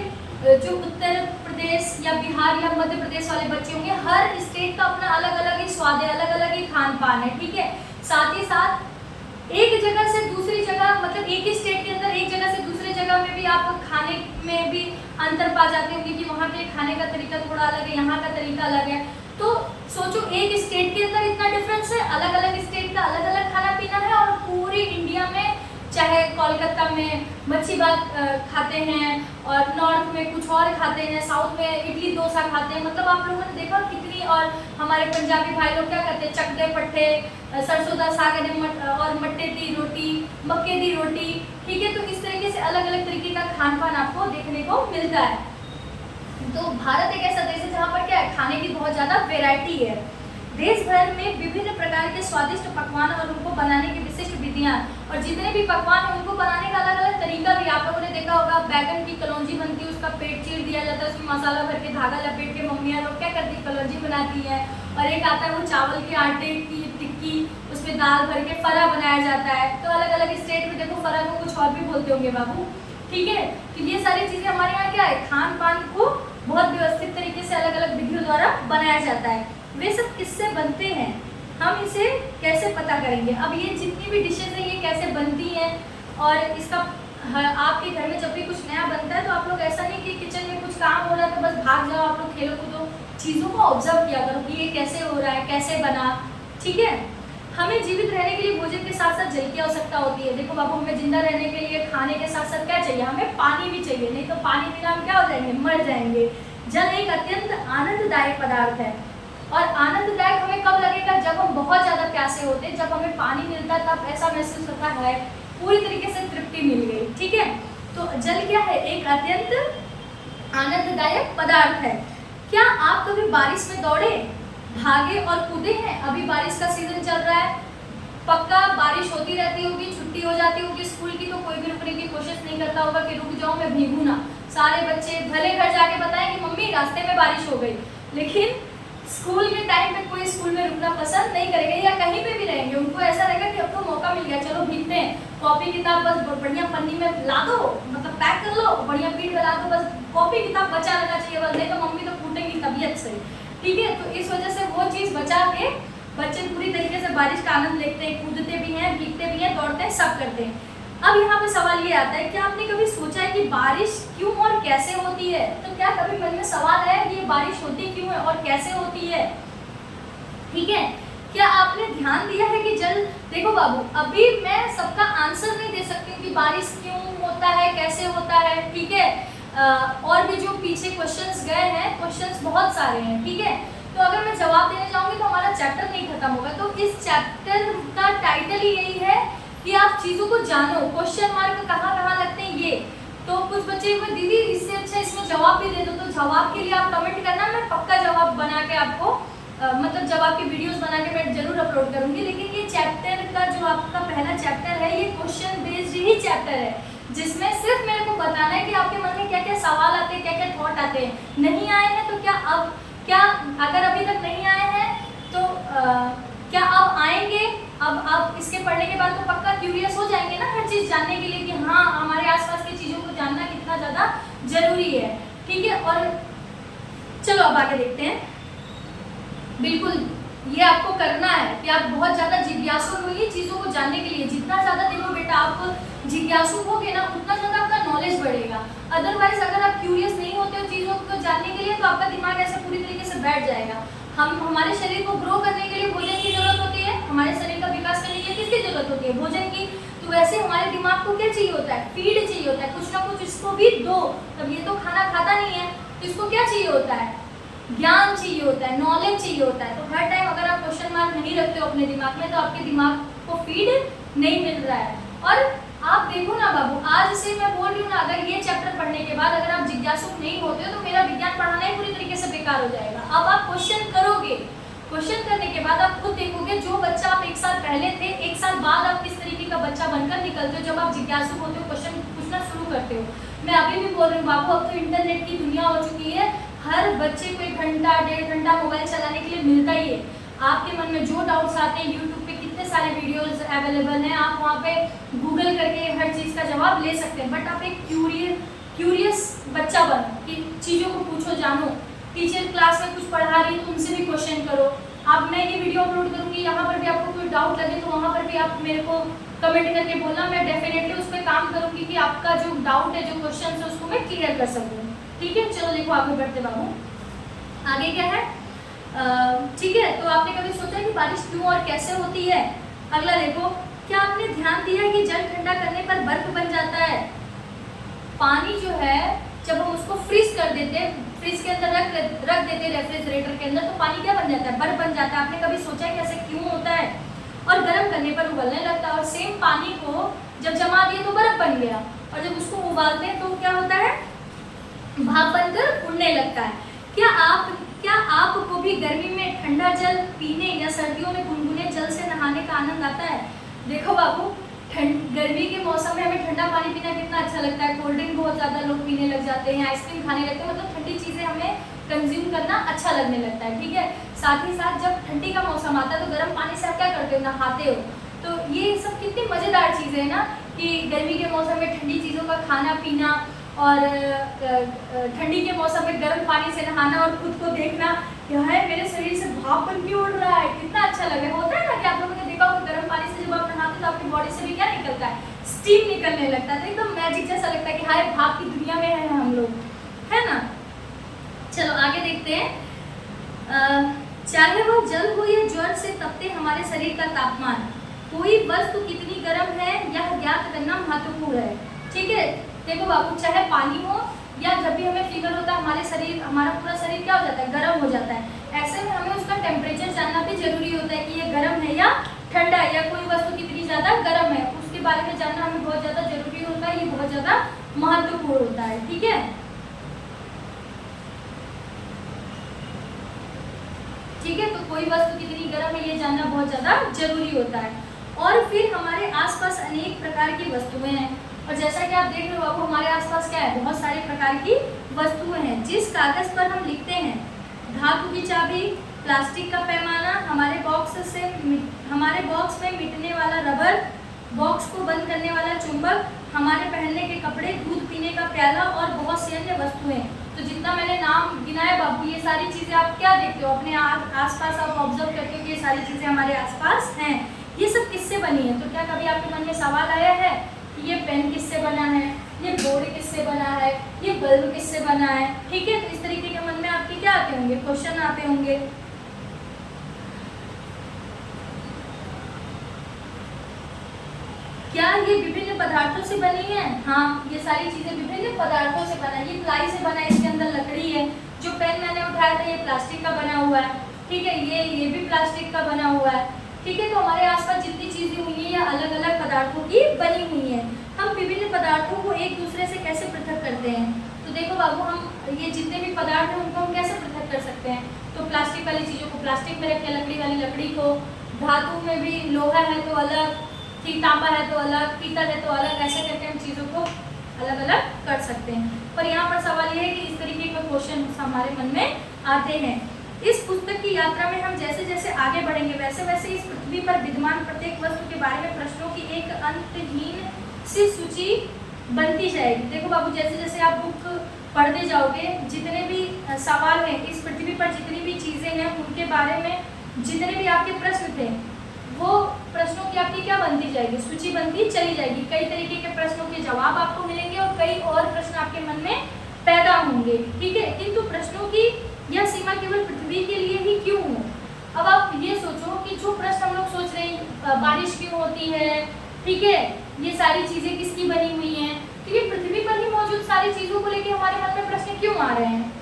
जो उत्तर प्रदेश या बिहार या मध्य प्रदेश वाले बच्चे होंगे, हर स्टेट का अपना अलग अलग ही स्वाद है, अलग अलग ही खान पान है, ठीक है। साथ ही साथ एक जगह से दूसरी जगह, मतलब एक ही स्टेट के अंदर एक जगह से दूसरी जगह में भी आप खाने में भी अंतर पा जाते होंगे कि वहाँ के खाने का तरीका थोड़ा अलग है, यहाँ का तरीका अलग है। तो सोचो, एक स्टेट के अंदर इतना डिफरेंस है, अलग अलग स्टेट का अलग अलग खाना पीना है, और पूरी इंडिया में चाहे कोलकाता में मच्छी भात खाते हैं, और नॉर्थ में कुछ और खाते हैं, साउथ में इडली डोसा खाते हैं। मतलब आप लोगों ने देखा कितनी, और हमारे पंजाबी भाई लोग क्या करते हैं, चकदे पट्टे, सरसों दा साग और मट्टे दी रोटी, मक्के दी रोटी, ठीक है। तो इस तरीके से अलग अलग तरीके का खान पान आपको देखने को मिलता है। तो भारत एक ऐसा देश है जहाँ पर क्या है, खाने की बहुत ज़्यादा वेराइटी है। देश भर में विभिन्न प्रकार के स्वादिष्ट पकवान और उनको बनाने की विशिष्ट विधियाँ, और जितने भी पकवान हैं उनको बनाने का अलग अलग तरीका भी। आप लोगों ने देखा होगा, बैगन की कलौंजी बनती है, उसका पेट चीर दिया जाता है, उसमें मसाला भर के धागा लपेट के मम्मियाँ लोग क्या करती है, कलौंजी बनाती है। और एक आता है वो चावल के आटे की टिक्की, उसमें दाल भर के फरा बनाया जाता है। तो अलग अलग स्टेट में देखो फरा को कुछ और भी बोलते होंगे बाबू, ठीक है। तो ये सारी चीज़ें हमारे यहाँ क्या है, खान पान को बहुत व्यवस्थित तरीके से अलग अलग विधियों द्वारा बनाया जाता है। वे सब किससे बनते हैं, हम इसे कैसे पता करेंगे। अब ये जितनी भी डिशेज हैं ये कैसे बनती हैं, और इसका आपके घर में जब भी कुछ नया बनता है तो आप लोग ऐसा नहीं कि किचन में कुछ काम हो रहा है तो बस भाग जाओ, आप लोग खेलो कूदो, चीज़ों को ऑब्जर्व किया करो कि ये कैसे हो रहा है, कैसे बना। ठीक है, हमें जीवित रहने के लिए भोजन के साथ साथ जल की आवश्यकता होती है। देखो बाबू, हमें जिंदा रहने के लिए खाने के साथ साथ क्या चाहिए, हमें पानी भी चाहिए, नहीं तो पानी बिना हम क्या हो जाएंगे, मर जाएंगे। जल एक अत्यंत आनंददायक पदार्थ है, और आनंददायक हमें कब लगेगा, जब हम बहुत ज़्यादा प्यासे होते हैं। जब हमें पानी मिलता है तब ऐसा महसूस होता है पूरी तरीके से तृप्ति मिल गई। ठीक है, तो जल क्या है, एक अत्यंत आनंददायक पदार्थ है। क्या आप कभी बारिश में दौड़े, भागे और कूदे हैं? अभी बारिश का सीजन चल रहा है, पक्का बारिश होती रहती होगी, छुट्टी हो जाती होगी स्कूल की, तो कोई भी रुकने की कोशिश नहीं करता होगा कि रुक जाओ मैं भीगू ना। सारे बच्चे भले घर जाके बताएं कि मम्मी रास्ते में बारिश हो गई, लेकिन स्कूल के टाइम पे कोई स्कूल में रुकना पसंद नहीं करेंगे, या कहीं पे भी रहेंगे उनको ऐसा रहेगा कि अब तो मौका मिल गया, चलो भीगते हैं, कॉपी किताब बस बढ़िया पन्नी में ला दो, मतलब पैक कर लो, बढ़िया पीठ बना दो, बस कॉपी किताब बचा लेना चाहिए बस, नहीं तो मम्मी तो कूटेंगी तबीयत से। ठीक है, तो इस वजह से वो चीज़ बचा के बच्चे पूरी तरीके से बारिश का आनंद लेते हैं, कूदते भी हैं, भीगते भी हैं, दौड़ते हैं, सब करते हैं। अब यहाँ पे सवाल ये आता है, क्या आपने कभी सोचा है कि बारिश क्यों और कैसे होती है? तो क्या कभी मन में सवाल है कि ये बारिश होती क्यों है और कैसे होती है? ठीक है, क्या आपने ध्यान दिया है कि जल, देखो बाबू, अभी मैं सबका आंसर नहीं दे सकती हूँ कि बारिश क्यों होता है, कैसे होता है। ठीक है, और भी जो पीछे क्वेश्चंस गए हैं, क्वेश्चंस बहुत सारे हैं। ठीक है, तो अगर मैं जवाब देने जाऊंगी तो हमारा चैप्टर नहीं खत्म होगा। तो इस चैप्टर का टाइटल ही यही है कि आप चीज़ों को जानो, क्वेश्चन मार्क कहाँ कहाँ लगते हैं ये। तो कुछ बच्चे को दीदी इससे अच्छा इसमें जवाब भी दे दो, तो जवाब के लिए आप कमेंट करना, मैं पक्का जवाब बना के आपको मतलब जवाब की वीडियोस बना के मैं जरूर अपलोड करूंगी। लेकिन ये चैप्टर का जो आपका पहला चैप्टर है, ये क्वेश्चन बेस्ड ही चैप्टर है, जिसमें सिर्फ मेरे को बताना है कि आपके मन में क्या क्या सवाल आते हैं, क्या क्या थॉट आते हैं। नहीं आए हैं तो क्या अगर अभी तक नहीं आए हैं तो क्या अब आएंगे? अब आप इसके पढ़ने के बाद तो पक्का क्यूरियस हो जाएंगे ना हर चीज़ जानने के लिए कि हाँ हमारे आसपास की चीज़ों को जानना कितना ज़्यादा जरूरी है। ठीक है, और चलो अब आगे देखते हैं। बिल्कुल ये आपको करना है कि आप बहुत ज़्यादा जिज्ञासु होइए चीज़ों को जानने के लिए। जितना ज़्यादा देखो बेटा आप जिज्ञासु होगे ना, उतना ज़्यादा आपका नॉलेज बढ़ेगा। अदरवाइज अगर आप क्यूरियस नहीं होते हो चीज़ों को जानने के लिए तो आपका दिमाग ऐसे पूरी तरीके से बैठ जाएगा। हमारे शरीर को ग्रो करने के लिए भोजन की जरूरत होती है, हमारे शरीर का विकास करने के लिए किसकी जरूरत होती है? भोजन की। तो वैसे हमारे दिमाग को क्या चाहिए होता है? फीड चाहिए होता है, कुछ ना कुछ इसको भी दो। तब ये तो खाना खाता नहीं है, तो इसको क्या चाहिए होता है? ज्ञान चाहिए होता है, नॉलेज चाहिए होता है। तो हर टाइम अगर आप क्वेश्चन मार्क नहीं रखते हो अपने दिमाग में तो आपके दिमाग को फीड नहीं मिल रहा है। और आप देखो ना बाबू, आज से मैं बोल रही हूँ ना, अगर ये चैप्टर पढ़ने के बाद अगर आप जिज्ञासु नहीं होते हो तो मेरा विज्ञान पढ़ाना ही पूरी तरीके से बेकार हो जाएगा। अब आप क्वेश्चन करोगे, क्वेश्चन करने के बाद आप खुद देखोगे जो बच्चा आप एक साल पहले थे, एक साल बाद आप किस तरीके का बच्चा बनकर निकलते हो जब आप जिज्ञासु होते हो, क्वेश्चन पूछना शुरू करते हो। मैं अभी भी बोल रही हूँ बाबू, अब तो इंटरनेट की दुनिया हो चुकी है, हर बच्चे को 1 घंटा 1.5 घंटा मोबाइल चलाने के लिए मिलता ही है। आपके मन में जो डाउट्स आते हैं, यूट्यूब पे कितने सारे वीडियोस अवेलेबल हैं, आप वहाँ पे गूगल करके हर चीज़ का जवाब ले सकते हैं। बट आप एक क्यूरियस बच्चा बनो कि चीज़ों को पूछो, जानो। टीचर क्लास में कुछ पढ़ा रही है तो उनसे भी क्वेश्चन करो। आप मैं ये वीडियो अपलोड करूँगी, यहाँ पर भी आपको कोई डाउट लगे तो वहाँ पर भी आप मेरे को कमेंट करके बोलना, मैं डेफिनेटली उस पर काम करूँगी कि आपका जो डाउट है, जो क्वेश्चन है, उसको मैं क्लियर कर सकूँ। ठीक है, चलो देखो आगे बढ़ते बाबू। आगे क्या है? ठीक है, तो आपने कभी सोचा कि बारिश क्यों और कैसे होती है? अगला देखो, क्या आपने ध्यान दिया है कि जल ठंडा करने पर बर्फ बन जाता है? पानी जो है जब हम उसको फ्रीज कर देते हैं, फ्रिज के अंदर रख देते हैं रेफ्रिजरेटर के अंदर, तो पानी क्या बन जाता है? बर्फ बन जाता है। आपने कभी सोचा है कि ऐसे क्यों होता है? और गर्म करने पर उबलने लगता है, और सेम पानी को जब जमा दिए तो बर्फ बन गया, और जब उसको उबालते हैं तो क्या होता है? भाप बनकर उड़ने लगता है। क्या आपको भी गर्मी में ठंडा जल पीने या सर्दियों में गुनगुने जल से नहाने का आनंद आता है? देखो बाबू, गर्मी के मौसम में हमें ठंडा पानी पीना कितना अच्छा लगता है। कोल्ड ड्रिंक बहुत ज़्यादा लोग पीने लग जाते हैं, आइसक्रीम खाने लगते हैं, मतलब ठंडी चीज़ें हमें कंज्यूम करना अच्छा लगने लगता है। ठीक है, साथ ही साथ जब ठंडी का मौसम आता है तो गर्म पानी से आप क्या करते हो? नहाते हो। तो ये सब कितनी मज़ेदार चीज़ें हैं ना कि गर्मी के मौसम में ठंडी चीज़ों का खाना पीना, और ठंडी के मौसम में गर्म पानी से नहाना और खुद को देखना क्या है मेरे शरीर से भाप बन के उड़ रहा है, कितना अच्छा लगे। होता है ना कि आप लोगों ने देखा होगा गर्म पानी से जब आप नहाते तो आपकी बॉडी से भी क्या निकलता है, स्टीम निकलने लगता है, तो एकदम मैजिक जैसा लगता है कि हाय भाप की दुनिया में है हम लोग, है ना। चलो आगे देखते हैं। चाहे वह जल हो या ज्वर से तपते हमारे शरीर का तापमान, कोई वस्तु कितनी गर्म है यह ज्ञात करना महत्वपूर्ण है। ठीक है, देखो बाबू, चाहे पानी हो या जब भी हमें फीवर होता है हमारा पूरा शरीर क्या हो जाता है, गर्म हो जाता है। ऐसे में हमें उसका टेम्परेचर जानना भी जरूरी होता है कि ये गर्म है या ठंडा है, या कोई वस्तु कितनी ज्यादा गर्म है उसके बारे में जानना हमें बहुत ज्यादा जरूरी होता है, ये बहुत ज्यादा महत्वपूर्ण होता है। ठीक है, ठीक है, तो कोई वस्तु कितनी गर्म है ये जानना बहुत ज्यादा जरूरी होता है। और फिर हमारे आसपास अनेक प्रकार की वस्तुएं हैं, और जैसा कि आप देख रहे हो आपको हमारे आसपास क्या है, बहुत सारे प्रकार की वस्तुएं हैं। जिस कागज पर हम लिखते हैं, धातु की चाबी, प्लास्टिक का पैमाना, हमारे बॉक्स में मिटने वाला रबर, बॉक्स को बंद करने वाला चुंबक, हमारे पहनने के कपड़े, दूध पीने का प्याला और बहुत सी अन्य वस्तुएं। तो जितना मैंने नाम गिनाया बाबू, ये सारी चीजें आप क्या देखते हो अपने आसपास, आप ऑब्जर्व करते हो कि ये सारी चीजें हमारे आसपास हैं। ये सब किससे बनी है? तो क्या कभी आपके मन में सवाल आया है कि ये पेन किससे बना है, ये बोर्ड किससे बना है, ये बल्ब किससे बना है? ठीक है, तो इस तरीके के मन में आपके क्या आते होंगे, क्वेश्चन आते होंगे। क्या ये विभिन्न पदार्थों से बनी है? हाँ, ये सारी चीजें विभिन्न पदार्थों से बना है। ये प्लाई से बना है, इसके अंदर लकड़ी है। जो पेन मैंने उठाया था ये प्लास्टिक का बना हुआ है। ठीक है, ये भी प्लास्टिक का बना हुआ है। ठीक है, तो हमारे आसपास जितनी चीजें हुई हैं ये अलग अलग पदार्थों की बनी हुई हैं। हम विभिन्न पदार्थों को एक दूसरे से कैसे पृथक करते हैं? तो देखो बाबू, हम ये जितने भी पदार्थ हैं उनको हम कैसे पृथक कर सकते हैं? तो प्लास्टिक वाली चीजों को प्लास्टिक में रखें, लकड़ी वाली लकड़ी को, धातु में भी लोहा है तो अलग, ठीक, तांबा है तो अलग, पीतल है तो अलग, ऐसे करके हम चीज़ों को अलग अलग कर सकते हैं। पर यहाँ पर सवाल ये है कि इस तरीके का क्वेश्चन हमारे मन में आते हैं। इस पुस्तक की यात्रा में हम जैसे जैसे आगे बढ़ेंगे वैसे वैसे इस पृथ्वी पर विद्यमान प्रत्येक वस्तु के बारे में प्रश्नों की एक अंतहीन सी सूची बनती जाएगी। देखो बाबू, जैसे जैसे आप बुक पढ़ते जाओगे, जितने भी सवाल हैं इस पृथ्वी पर, जितनी भी चीज़ें हैं उनके बारे में जितने भी आपके प्रश्न थे वो प्रश्नों की आपकी क्या बनती जाएगी, सूची बनती चली जाएगी। कई तरीके के प्रश्नों के जवाब आपको मिलेंगे और कई और प्रश्न आपके मन में पैदा होंगे। ठीक है, किंतु प्रश्नों की यह सीमा केवल पृथ्वी के लिए ही क्यों हो? अब आप ये सोचो कि जो प्रश्न हम लोग सोच रहे हैं, बारिश क्यों होती है, ठीक है, ये सारी चीजें किसकी बनी हुई हैं? क्योंकि पृथ्वी पर ही मौजूद सारी चीजों को लेकर हमारे मन में प्रश्न क्यों आ रहे हैं?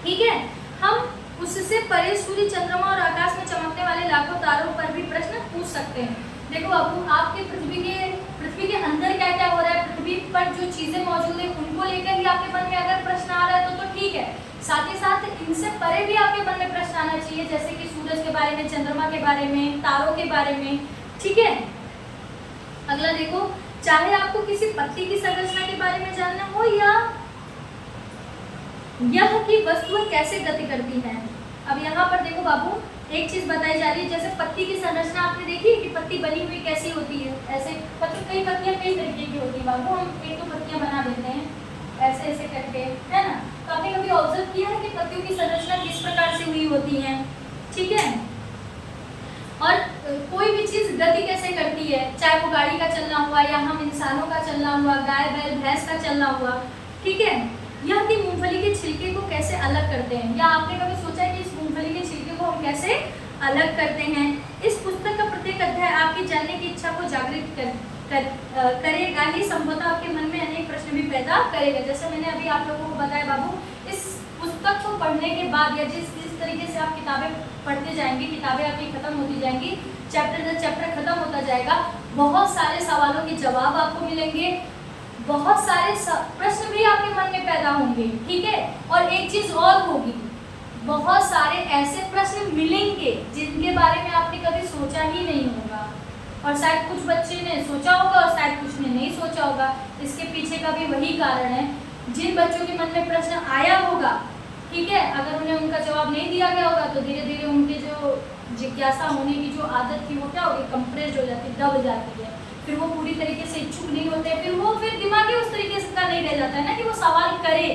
ठीक है, हम उससे परे सूर्य, चंद्रमा और आकाश में चमकने वाले लाखों तारों पर भी प्रश्न पूछ सकते हैं। देखो बाबू, आपके पृथ्वी के अंदर क्या क्या हो रहा है, पृथ्वी पर जो चीजें मौजूद है उनको लेकर ही आपके मन में अगर प्रश्न आ रहा है तो ठीक है। साथ ही साथ इनसे परे भी आपके मन में प्रश्न आना चाहिए, जैसे कि सूरज के बारे में, चंद्रमा के बारे में, तारों के बारे में। ठीक है, अगला देखो, चाहे आपको किसी पत्ती की संरचना के बारे में जानना हो या यह कि वस्तुएं कैसे गति करती हैं। अब यहाँ पर देखो बाबू, एक चीज बताई जा रही है, जैसे पत्ती की संरचना आपने देखी है कि पत्ती बनी हुई कैसी होती है। ऐसे कई पत्तियां कई तरीके की होती है बाबू, हम एक दो पत्तियां बना देते हैं ऐसे ऐसे करके, है ना। तो आपने कभी ऑब्जर्व किया है कि पत्तियों की संरचना किस प्रकार से हुई होती है? ठीक है, और कोई भी चीज गति कैसे करती है, चाहे वो गाड़ी का चलना हुआ या हम इंसानों का चलना हुआ, गाय बैल भैंस का चलना हुआ। ठीक है, यह कि मूंगफली के छिलके को कैसे अलग करते हैं, या आपने कभी सोचा है कि इस मूंगफली के छिलके को हम कैसे अलग करते हैं? इस पुस्तक का प्रत्येक अध्याय आपकी जानने की इच्छा को जागृत करेगा ही, संभवतः आपके मन में अनेक प्रश्न भी पैदा करेगा। जैसे मैंने अभी आप लोगों को बताया बाबू, इस पुस्तक को पढ़ने के बाद या जिस तरीके से आप किताबें पढ़ते जाएंगे, किताबें आपकी खत्म होती जाएंगी, चैप्टर दर चैप्टर खत्म होता जाएगा, बहुत सारे सवालों के जवाब आपको मिलेंगे, बहुत सारे प्रश्न भी आपके मन में पैदा होंगे। ठीक है, और एक चीज और होगी, बहुत सारे ऐसे प्रश्न मिलेंगे जिनके बारे में आपने कभी सोचा ही नहीं होगा, और शायद कुछ बच्चे ने सोचा होगा और शायद कुछ ने नहीं सोचा होगा। इसके पीछे का भी वही कारण है, जिन बच्चों के मन में प्रश्न आया होगा, ठीक है, अगर उन्हें उनका जवाब नहीं दिया गया होगा तो धीरे धीरे उनके जो जिज्ञासा होने की जो आदत थी वो क्या होगी, कंप्रेस्ड हो जाती है, दब जाती है। फिर वो पूरी तरीके से इच्छुक नहीं होते, फिर दिमाग ही उस तरीके से का नहीं रह जाता है ना कि वो सवाल करे।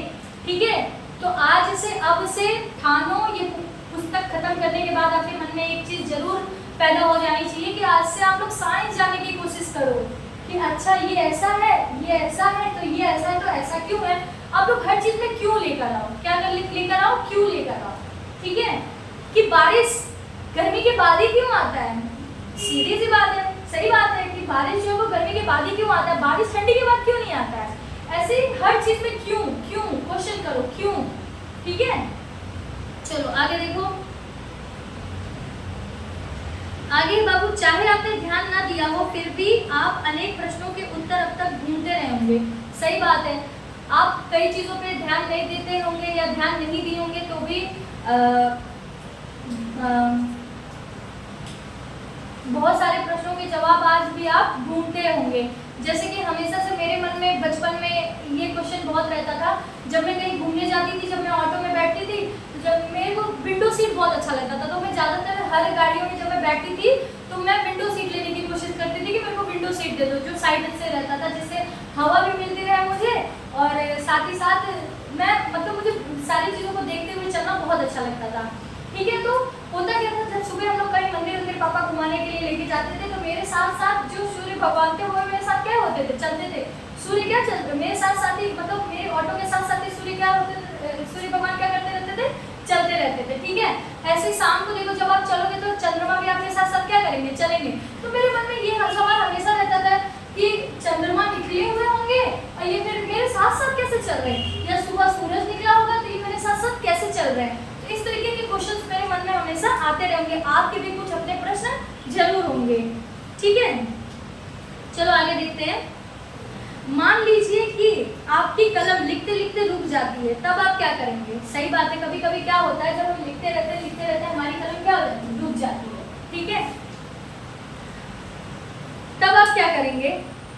ठीक है, तो आज से अब से ठानो, ये पुस्तक खत्म करने के बाद आपके मन में एक चीज जरूर पैदा हो जानी चाहिए कि आज से आप लोग साइंस जानने की कोशिश करो कि अच्छा ये ऐसा है, ये ऐसा है, तो ये ऐसा है, तो ऐसा क्यों है। आप लोग हर चीज में क्यों लेकर आओ, क्या लेकर आओ, क्यों लेकर आओ। ठीक है, कि बारिश गर्मी के बाद ही क्यों आता है, सीधी सी बात है, सही बात है कि बारिश जो है वो गर्मी के बाद ही क्यों आता है, बारिश ठंडी के बाद क्यों नहीं आता है। ऐसे ही हर चीज में क्यों क्यों क्वेश्चन करो, क्यों। ठीक है, चलो आगे देखो। आगे बाबू, चाहे आपने ध्यान ना दिया हो फिर भी आप अनेक प्रश्नों के उत्तर अब तक ढूंढते रहे होंगे। सही बात है, आप कई चीजों पे ध्यान नहीं देते होंगे या ध्यान नहीं दिए होंगे तो भी बहुत सारे प्रश्नों के जवाब आज भी आप ढूंढते होंगे। जैसे कि हमेशा से मेरे मन में बचपन में ये क्वेश्चन बहुत रहता था, जब मैं कहीं घूमने जाती थी, जब मैं ऑटो में बैठती थी, तो जब मेरे को विंडो सीट बहुत अच्छा लगता था, तो मैं ज़्यादातर हर गाड़ियों में जब मैं बैठती थी तो मैं विंडो सीट लेने की कोशिश करती थी कि मेरे को विंडो सीट दे दो, जो साइड से रहता था, जिससे हवा भी मिलती रहे मुझे और साथ ही साथ मैं मुझे सारी चीज़ों को देखते हुए चलना बहुत अच्छा लगता था। ठीक है, तो होता क्या था, जब सुबह हम लोग कहीं मंदिर मेरे पापा घुमाने के लिए लेके जाते थे तो मेरे साथ साथ जो सूर्य भगवान थे वो मेरे साथ क्या होते थे, चलते थे। सूर्य क्या चलते मेरे साथ साथ ही, मेरे ऑटो के साथ साथ ही सूर्य क्या होते थे, सूर्य भगवान क्या करते रहते थे, चलते रहते थे। ठीक है, ऐसे शाम को देखो जब आप चलोगे तो चंद्रमा भी आपके साथ साथ क्या करेंगे, चलेंगे। तो मेरे मन में ये सवाल हमेशा रहता था कि चंद्रमा निकले हुए होंगे और ये फिर मेरे साथ साथ कैसे चल रहे हैं, या सुबह सूरज निकला होगा तो ये मेरे साथ साथ कैसे चल रहे हैं। तो इस तरीके के क्वेश्चंस मेरे मन में हमेशा आते रहेंगे, आपके भी कुछ अपने प्रश्न जरूर होंगे। ठीक है, चलो आगे देखते हैं। मान लीजिए कि आपकी कलम लिखते लिखते रुक जाती है, तब आप क्या करेंगे। सही बात है, कभी कभी क्या होता है जब हम लिखते रहते हैं हमारी कलम क्या हो जाती है, रुक जाती है। ठीक है, तब आप क्या करेंगे।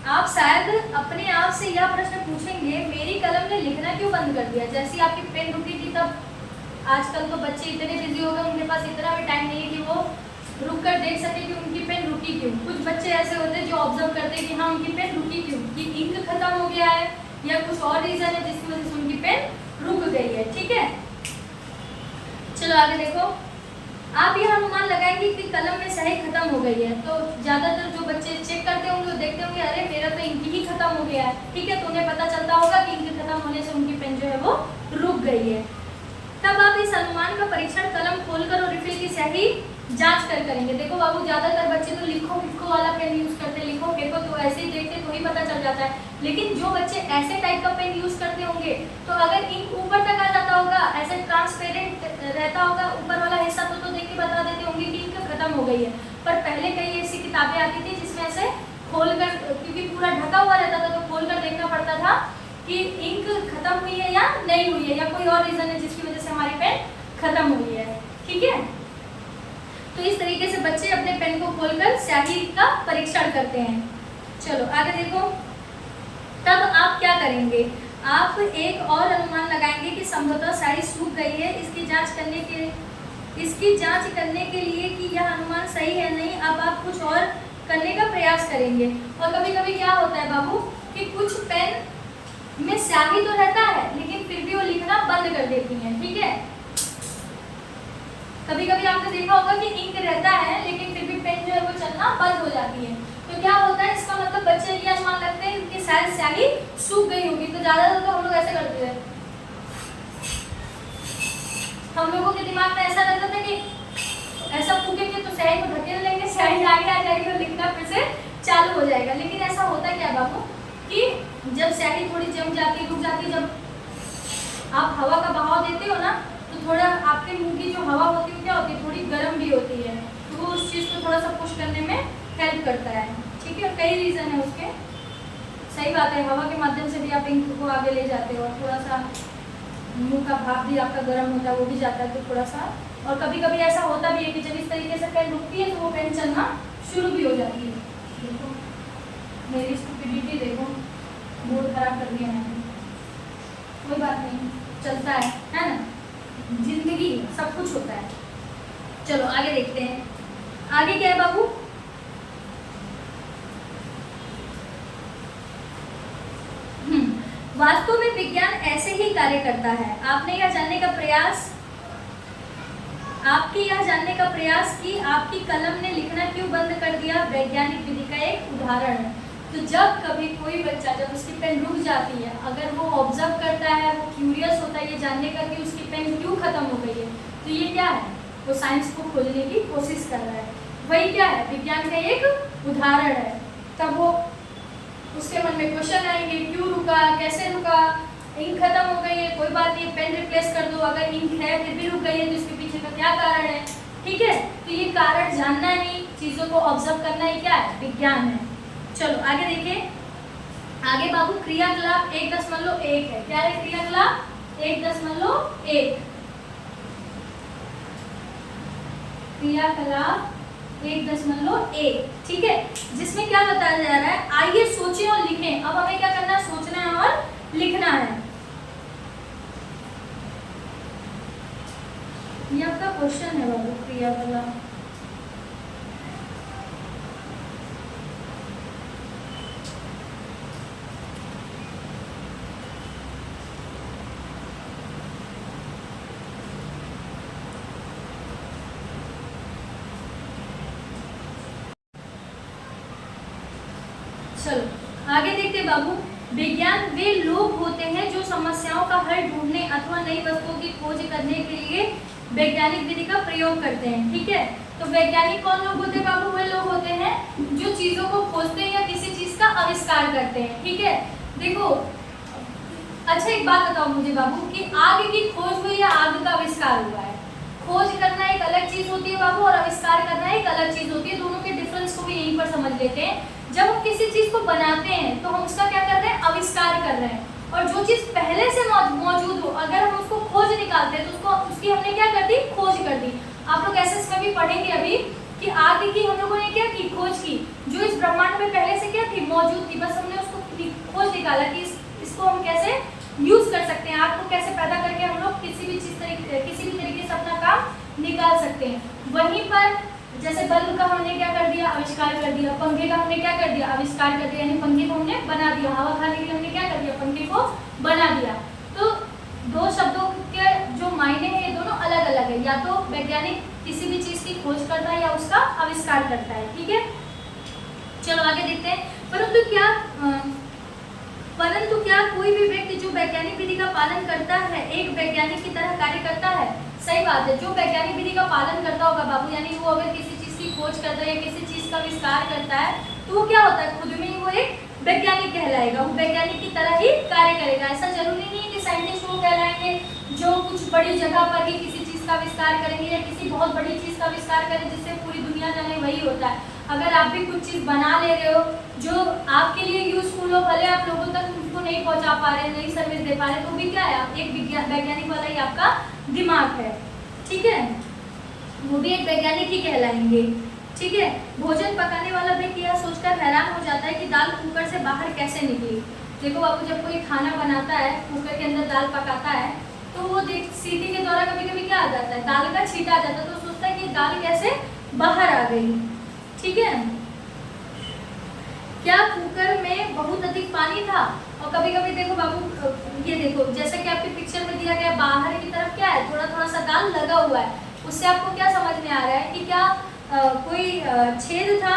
आप शायद अपने आप से यह प्रश्न पूछेंगे, मेरी कलम ने लिखना क्यों बंद कर दिया। जैसी आपकी पेन रुकी थी, तब आजकल तो बच्चे इतने बिजी हो गए, उनके पास इतना भी टाइम नहीं है कि वो रुक कर देख सके कि उनकी पेन रुकी क्यों। कुछ बच्चे ऐसे होते हैं जो ऑब्जर्व करते हैं कि हाँ उनकी पेन रुकी क्यों, कि इंक खत्म हो गया है या कुछ और रीजन है जिसकी वजह से उनकी पेन रुक गई है। ठीक है, चलो आगे देखो। आप यह अनुमान लगाएंगे कि कलम में स्याही खत्म हो गई है, तो ज्यादातर जो बच्चे चेक करते होंगे वो देखते होंगे अरे मेरा तो इंक ही खत्म हो गया है। ठीक है, तो उन्हें पता चलता होगा कि इंक खत्म होने से उनकी पेन जो है वो रुक गई है। तब आप इस अनुमान का परीक्षण कलम खोलकर और रिफिल की स्याही जांच कर करेंगे। देखो बाबू, ज्यादातर बच्चे तो लिखो वाला पेन यूज करते, लिखो फेंको तो ऐसे ही देखते तो ही पता चल जाता है। लेकिन जो बच्चे ऐसे टाइप का पेन यूज करते होंगे तो अगर इंक ऊपर तक आ जाता होगा, ऐसे ट्रांसपेरेंट रहता होगा ऊपर वाला हिस्सा, तो देख के बता देते होंगे कि इंक खत्म हो गई है। पर पहले कई ऐसी किताबें आती थी जिसमें ऐसे खोलकर, क्योंकि पूरा ढका हुआ रहता था तो खोलकर देखना पड़ता था कि इंक खत्म हुई है या नहीं हुई है, या कोई और रीजन है जिसकी वजह से हमारी पेन खत्म हुई है। ठीक है, तो इस तरीके से बच्चे अपने पेन को खोलकर स्याही का परीक्षण करते हैं। चलो आगे देखो। तब आप क्या करेंगे, आप एक और अनुमान लगाएंगे कि संभवतः स्याही सूख गई है। इसकी जांच करने के लिए कि यह अनुमान सही है नहीं, अब आप कुछ और करने का प्रयास करेंगे। और कभी कभी क्या होता है बाबू कि कुछ पेन में स्याही तो रहता है लेकिन फिर भी वो लिखना बंद कर देती हैं। ठीक है, कभी कभी आपने देखा होगा कि इंक रहता है लेकिन फिर भी पेन जो है वो चलना बंद हो जाती है। तो क्या होता है, इसका मतलब बच्चे ये अनुमान लगते हैं कि शायद स्याही सूख गई होगी। तो ज्यादातर तो हम लोग ऐसे करते हैं, हम लोगों के दिमाग में ऐसा रहता था कि ऐसा फूकेंगे तो स्याही को ढकेल लेंगे, स्याही आगे आ जाएगी और लिखना फिर से चालू हो जाएगा। लेकिन ऐसा होता क्या बाबू कि जब स्याही थोड़ी जम जाती, रुक जाती, जब आप हवा का बहाव देते हो ना तो थोड़ा आपके मुंह की जो हवा होती है क्या होती है, थोड़ी गर्म भी होती है, तो वो उस चीज़ को थोड़ा सा पुश करने में हेल्प करता है। ठीक है, कई रीज़न है उसके। सही बात है, हवा के माध्यम से भी आप इंक को आगे ले जाते हो और थोड़ा सा मुंह का भाप भी आपका गर्म होता है, वो भी जाता है तो थोड़ा सा। और कभी कभी ऐसा होता भी है कि जब इस तरीके से पेन रुकती है तो वो पेन चलना शुरू भी हो जाती है। देखो मेरी स्टुपिडिटी, देखो मूड खराब कर दिया मैंने, कोई बात नहीं, चलता है ना, जिंदगी सब कुछ होता है। चलो आगे देखते हैं, आगे क्या है बाबू। वास्तव में विज्ञान ऐसे ही कार्य करता है। आपकी यह जानने का प्रयास कि आपकी कलम ने लिखना क्यों बंद कर दिया वैज्ञानिक विधि का एक उदाहरण है। तो जब कभी कोई बच्चा, जब उसकी पेन रुक जाती है, अगर वो ऑब्जर्व करता है, वो क्यूरियस होता है ये जानने का कि उसकी पेन क्यों खत्म हो गई है, तो ये क्या है, वो साइंस को खोजने की कोशिश कर रहा है। वही क्या है, विज्ञान का एक उदाहरण है। तब वो उसके मन में क्वेश्चन आएंगे, क्यों रुका, कैसे रुका, इंक खत्म हो गई है, कोई बात नहीं, पेन रिप्लेस कर दो, अगर इंक है फिर भी रुक गई है तो इसके पीछे का क्या कारण है। ठीक है, तो ये कारण जानना ही, चीजों को ऑब्जर्व करना ही क्या है, विज्ञान है। चलो आगे देखिए, आगे बाबू क्रियाकलाप 1.1 है। क्या है क्रियाकलाप 1.1? क्रियाकलाप 1.1, ठीक है, जिसमें क्या बताया जा रहा है, आइए सोचें और लिखें। अब हमें क्या करना है, सोचना है और लिखना है। ये आपका क्वेश्चन है बाबू, क्रियाकलाप। चलो आगे देखते बाबू, विज्ञान वे लोग होते हैं जो समस्याओं का हल ढूंढने अथवा नई वस्तुओं की खोज करने के लिए वैज्ञानिक विधि का प्रयोग करते हैं। ठीक है, तो वैज्ञानिक कौन लोग होते हैं बाबू, वे लोग होते हैं जो चीजों को खोजते हैं या किसी चीज का आविष्कार करते हैं। ठीक है, देखो अच्छा एक बात बताओ मुझे बाबू कि आग की खोज हुई या आग का आविष्कार हुआ है। खोज करना एक अलग चीज होती है बाबू और आविष्कार करना एक अलग चीज होती है। दोनों के डिफरेंस को भी यहीं पर समझ लेते हैं। जब हम किसी चीज को बनाते हैं तो हम उसका क्या कर रहे हैं, आविष्कार कर रहे हैं। और जो चीज पहले से मौजूद हो, अगर हम उसको खोज निकालते हैं तो उसको उसकी हमने क्या कर दी, खोज कर दी। आप लोग एसएस में भी पढ़ेंगे अभी कि आग की हम लोगों ने क्या की, खोज की, जो इस ब्रह्मांड में पहले से क्या थी, मौजूद थी, बस हमने उसको खोज निकाला कि इसको हम कैसे यूज कर सकते हैं, आग को कैसे पैदा करके हम लोग किसी भी तरीके से अपना काम निकाल सकते हैं। वहीं पर जैसे बल्ब का हमने क्या कर दिया, आविष्कार कर दिया। पंखे का हमने क्या कर दिया, आविष्कार कर दिया, यानी पंखे को हमने बना दिया। हवा खाने के लिए हमने क्या कर दिया, पंखे को बना दिया। तो दो शब्दों के जो मायने हैं ये दोनों अलग अलग है। या तो वैज्ञानिक किसी भी चीज की खोज करता है या उसका आविष्कार करता है। ठीक है, चलो आगे देखते हैं। परंतु क्या कोई भी व्यक्ति जो वैज्ञानिक विधि का पालन करता है एक वैज्ञानिक की तरह कार्य करता है। सही बात है, जो वैज्ञानिक विधि का पालन करता होगा बाबू, यानी वो अगर किसी चीज की खोज करता है या किसी चीज का आविष्कार करता है तो वो क्या होता है, खुद में ही वो एक वैज्ञानिक कहलाएगा। वो वैज्ञानिक की तरह ही कार्य करेगा। ऐसा जरूरी नहीं है कि साइंटिस्ट वो कहलाएंगे जो कुछ बड़ी जगह पर ही किसी चीज का आविष्कार करेंगे या किसी बहुत बड़ी चीज का आविष्कार करें जिससे पूरी दुनिया जाने, वही होता है। अगर आप भी कुछ चीज बना ले रहे हो जो आपके लिए यूजफुल हो, भले आप लोगों तक उसको नहीं पहुंचा पा रहे, नहीं सर्विस दे पा रहे, तो भी क्या है, एक वैज्ञानिक वाला ही आपका दिमाग है। ठीक है, वो भी एक वैज्ञानिक ही कहलाएंगे। ठीक है, भोजन पकाने वाला व्यक्ति यह सोचकर हैरान हो जाता है कि दाल कुकर से बाहर कैसे निकली। देखो बाबू, जब कोई खाना बनाता है, कुकर के अंदर दाल पकाता है, तो वो सीटी के द्वारा कभी कभी क्या आ जाता है, दाल का छींटा आ जाता है, तो सोचता है कि दाल कैसे बाहर आ गई। ठीक है, क्या कुकर में बहुत अधिक पानी था। और कभी कभी देखो बाबू, ये देखो जैसे कि आपकी पिक्चर में दिया गया, बाहर की तरफ क्या है, थोड़ा थोड़ा सा दाल लगा हुआ है। उससे आपको क्या समझ में आ रहा है कि क्या कोई छेद था,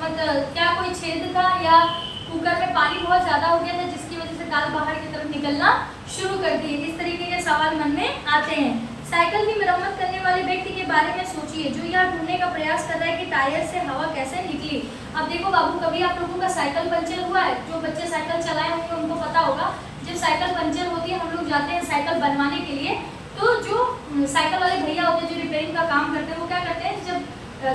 मतलब क्या कोई छेद था या कुकर में पानी बहुत ज्यादा हो गया था जिसकी वजह से दाल बाहर की तरफ निकलना शुरू कर दी। इस तरीके के सवाल मन में आते हैं। साइकिल की मरम्मत करने वाले व्यक्ति के बारे में सोचिए जो यह ढूंढने का प्रयास कर रहा है कि टायर से हवा कैसे निकली। अब देखो बाबू, कभी आप लोगों का साइकिल पंचर हुआ है? जो बच्चे साइकिल चलाए होंगे उनको पता होगा, जब साइकिल पंचर होती है हम लोग जाते हैं साइकिल बनवाने के लिए, तो जो साइकिल वाले भैया होते हैं जो रिपेयरिंग का काम करते हैं, वो क्या करते हैं, जब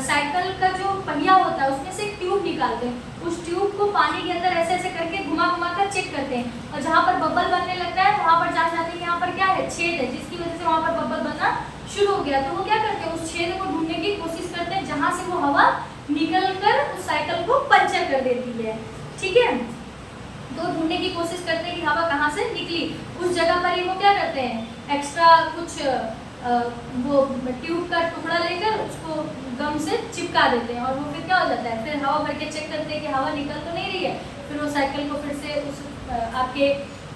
साइकिल का जो पहिया होता है उसमें से एक ट्यूब निकालते हैं, उस ट्यूब को पानी के अंदर ऐसे ऐसे करके घुमा घुमा कर चेक करते हैं, और जहाँ पर बबल बनने लगता है वहाँ पर जान जाते हैं यहाँ पर क्या है, छेद है, जिसकी वजह से वहाँ पर बबल बनना शुरू हो गया। तो वो क्या करते हैं, उस छेद को ढूंढने की कोशिश करते हैं जहाँ से वो हवा निकल कर उस साइकिल को पंचर कर देती है। ठीक है, तो ढूंढने की कोशिश करते हैं कि हवा कहाँ से निकली। उस जगह पर ही वो क्या करते हैं, एक्स्ट्रा कुछ वो ट्यूब का टुकड़ा लेकर उसको गम से चिपका देते हैं और वो फिर क्या हो जाता है, फिर हवा भर के चेक करते हैं कि हवा निकल तो नहीं रही है, फिर वो साइकिल को फिर से उस आपके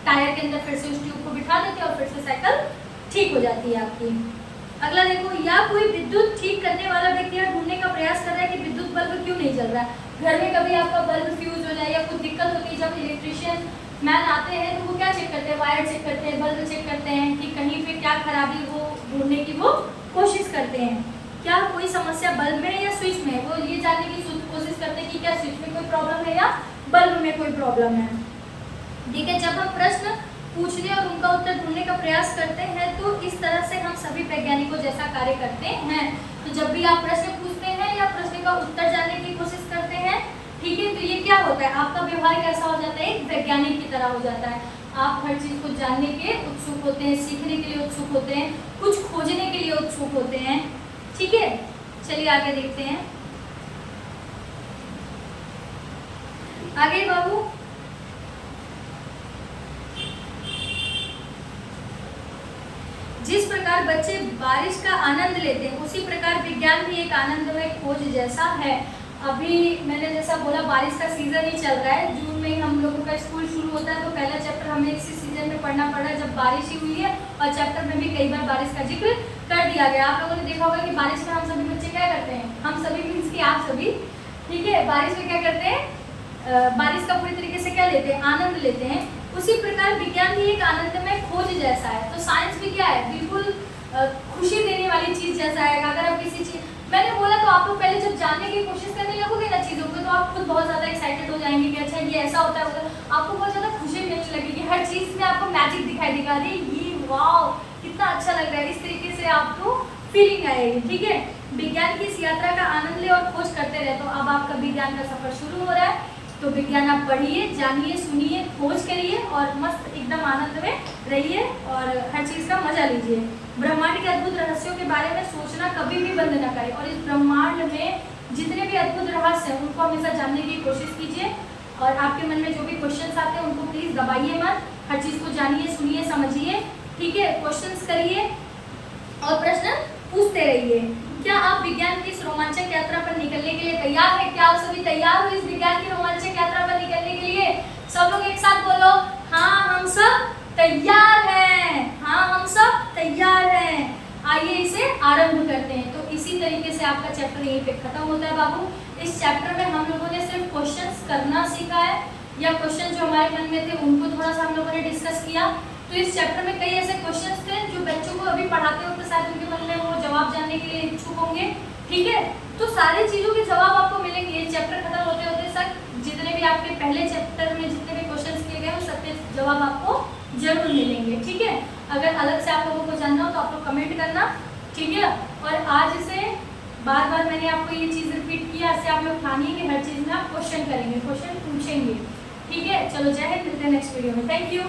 टायर के अंदर फिर से उस ट्यूब को बिठा देते हैं और फिर से साइकिल ठीक हो जाती है आपकी। अगला देखो, या कोई विद्युत ठीक करने वाला व्यक्ति ढूंढने का प्रयास कर रहा है कि विद्युत बल्ब क्यों नहीं जल रहा है। घर में कभी आपका बल्ब फ्यूज हो जाए या कुछ दिक्कत होती है, जब इलेक्ट्रिशियन मैन आते हैं तो वो क्या चेक करते हैं, वायर चेक करते हैं, बल्ब चेक करते हैं कि कहीं पे क्या खराबी वो ढूंढने की वो कोशिश करते हैं। क्या कोई समस्या बल्ब में है या स्विच में, वो ये जानने की कोशिश करते हैं कि क्या स्विच में कोई प्रॉब्लम है या बल्ब में कोई प्रॉब्लम है। ठीक है, जब हम प्रश्न पूछने और उनका उत्तर ढूंढने का प्रयास करते हैं तो इस तरह से हम सभी वैज्ञानिकों जैसा कार्य करते हैं। तो जब भी आप प्रश्न पूछते हैं या प्रश्न का उत्तर जानने की कोशिश करते हैं, ठीक है, तो ये क्या होता है, आपका व्यवहार कैसा हो जाता है, एक वैज्ञानिक की तरह हो जाता है। आप हर चीज को जानने के उत्सुक होते हैं, सीखने के लिए उत्सुक होते हैं, कुछ खोजने के लिए उत्सुक होते हैं। ठीक है, चलिए आगे देखते हैं। आगे बाबू, जिस प्रकार बच्चे बारिश का आनंद लेते हैं उसी प्रकार विज्ञान भी एक आनंदमय खोज जैसा है। अभी मैंने जैसा बोला बारिश का सीजन ही चल रहा है, जून में ही हम लोगों का स्कूल शुरू होता है, तो पहला चैप्टर हमें इसी सीजन में पढ़ना पड़ रहा है जब बारिश ही हुई है, और चैप्टर में भी कई बार बारिश का जिक्र कर दिया गया। आप लोगों ने देखा होगा कि बारिश में हम सभी बच्चे क्या करते हैं, हम सभी मीन्स की आप सभी, ठीक है, बारिश में क्या करते हैं, बारिश का पूरी तरीके से क्या लेते हैं, आनंद लेते हैं। उसी प्रकार विज्ञान भी एक आनंदमय खोज जैसा है। तो साइंस भी क्या है, बिल्कुल खुशी देने वाली चीज जैसा है। अगर आप किसी चीज, मैंने बोला तो आप लोग पहले जब जानने की कोशिश करने लगोगे ना चीजों को, तो आप खुद बहुत ज्यादा एक्साइटेड हो जाएंगे कि अच्छा ये ऐसा होता है, आपको बहुत ज्यादा खुशी मिलने लगेगी, हर चीज में आपको मैजिक दिखाई देगा, अरे ये वाओ कितना अच्छा लग रहा है, इस तरीके से आपको फीलिंग आएगी। ठीक है, विज्ञान की इस यात्रा का आनंद ले और खोज करते रहे। तो अब आपका विज्ञान का सफर शुरू हो रहा है, तो विज्ञान आप पढ़िए, जानिए, सुनिए, खोज करिए और मस्त एकदम आनंद में रहिए और हर चीज का मजा लीजिए। ब्रह्मांड के अद्भुत रहस्यों के बारे में सोचना कभी भी बंद न करें और इस ब्रह्मांड में जितने भी अद्भुत रहस्य हैं उनको हमेशा जानने की कोशिश कीजिए। और आपके मन में जो भी क्वेश्चंस आते हैं उनको प्लीज दबाइए मत, हर चीज को जानिए, सुनिए, समझिए। ठीक है, क्वेश्चंस करिए और प्रश्न पूछते रहिए। क्या आप विज्ञान की इस रोमांचक यात्रा पर निकलने के लिए तैयार हैं? क्या आप सभी तैयार हो इस विज्ञान की रोमांचक यात्रा पर निकलने के लिए? सब लोग एक साथ बोलो, हाँ हम सब तैयार हैं, हाँ हम सब तैयार हैं। आइए इसे आरंभ करते हैं। तो इसी तरीके से आपका चैप्टर यहीं पे खत्म होता है बाबू। इस चैप्टर में हम लोगों ने सिर्फ क्वेश्चंस करना सीखा है, या क्वेश्चन जो हमारे मन में थे उनको थोड़ा सा हम लोगों ने डिस्कस किया। तो इस चैप्टर में कई ऐसे क्वेश्चंस थे जो बच्चों को अभी पढ़ाते वक्त शायद उनके मन में वो जवाब जानने के लिए इच्छुक होंगे। ठीक है, तो सारी चीज़ों के जवाब आपको मिलेंगे। ये चैप्टर खत्म होते होते तक जितने भी आपके पहले चैप्टर में जितने भी क्वेश्चंस किए गए उस सबके जवाब आपको जरूर मिलेंगे। ठीक है, अगर अलग से आप लोगों को जानना हो तो आप लोग कमेंट करना। ठीक है, और आज से बार बार मैंने आपको ये चीज़ रिपीट किया, इससे आप लोग ठानिए कि हर चीज़ में आप क्वेश्चन करेंगे, क्वेश्चन पूछेंगे। ठीक है, चलो जय हिंद, मिलते हैं नेक्स्ट वीडियो में। Thank you.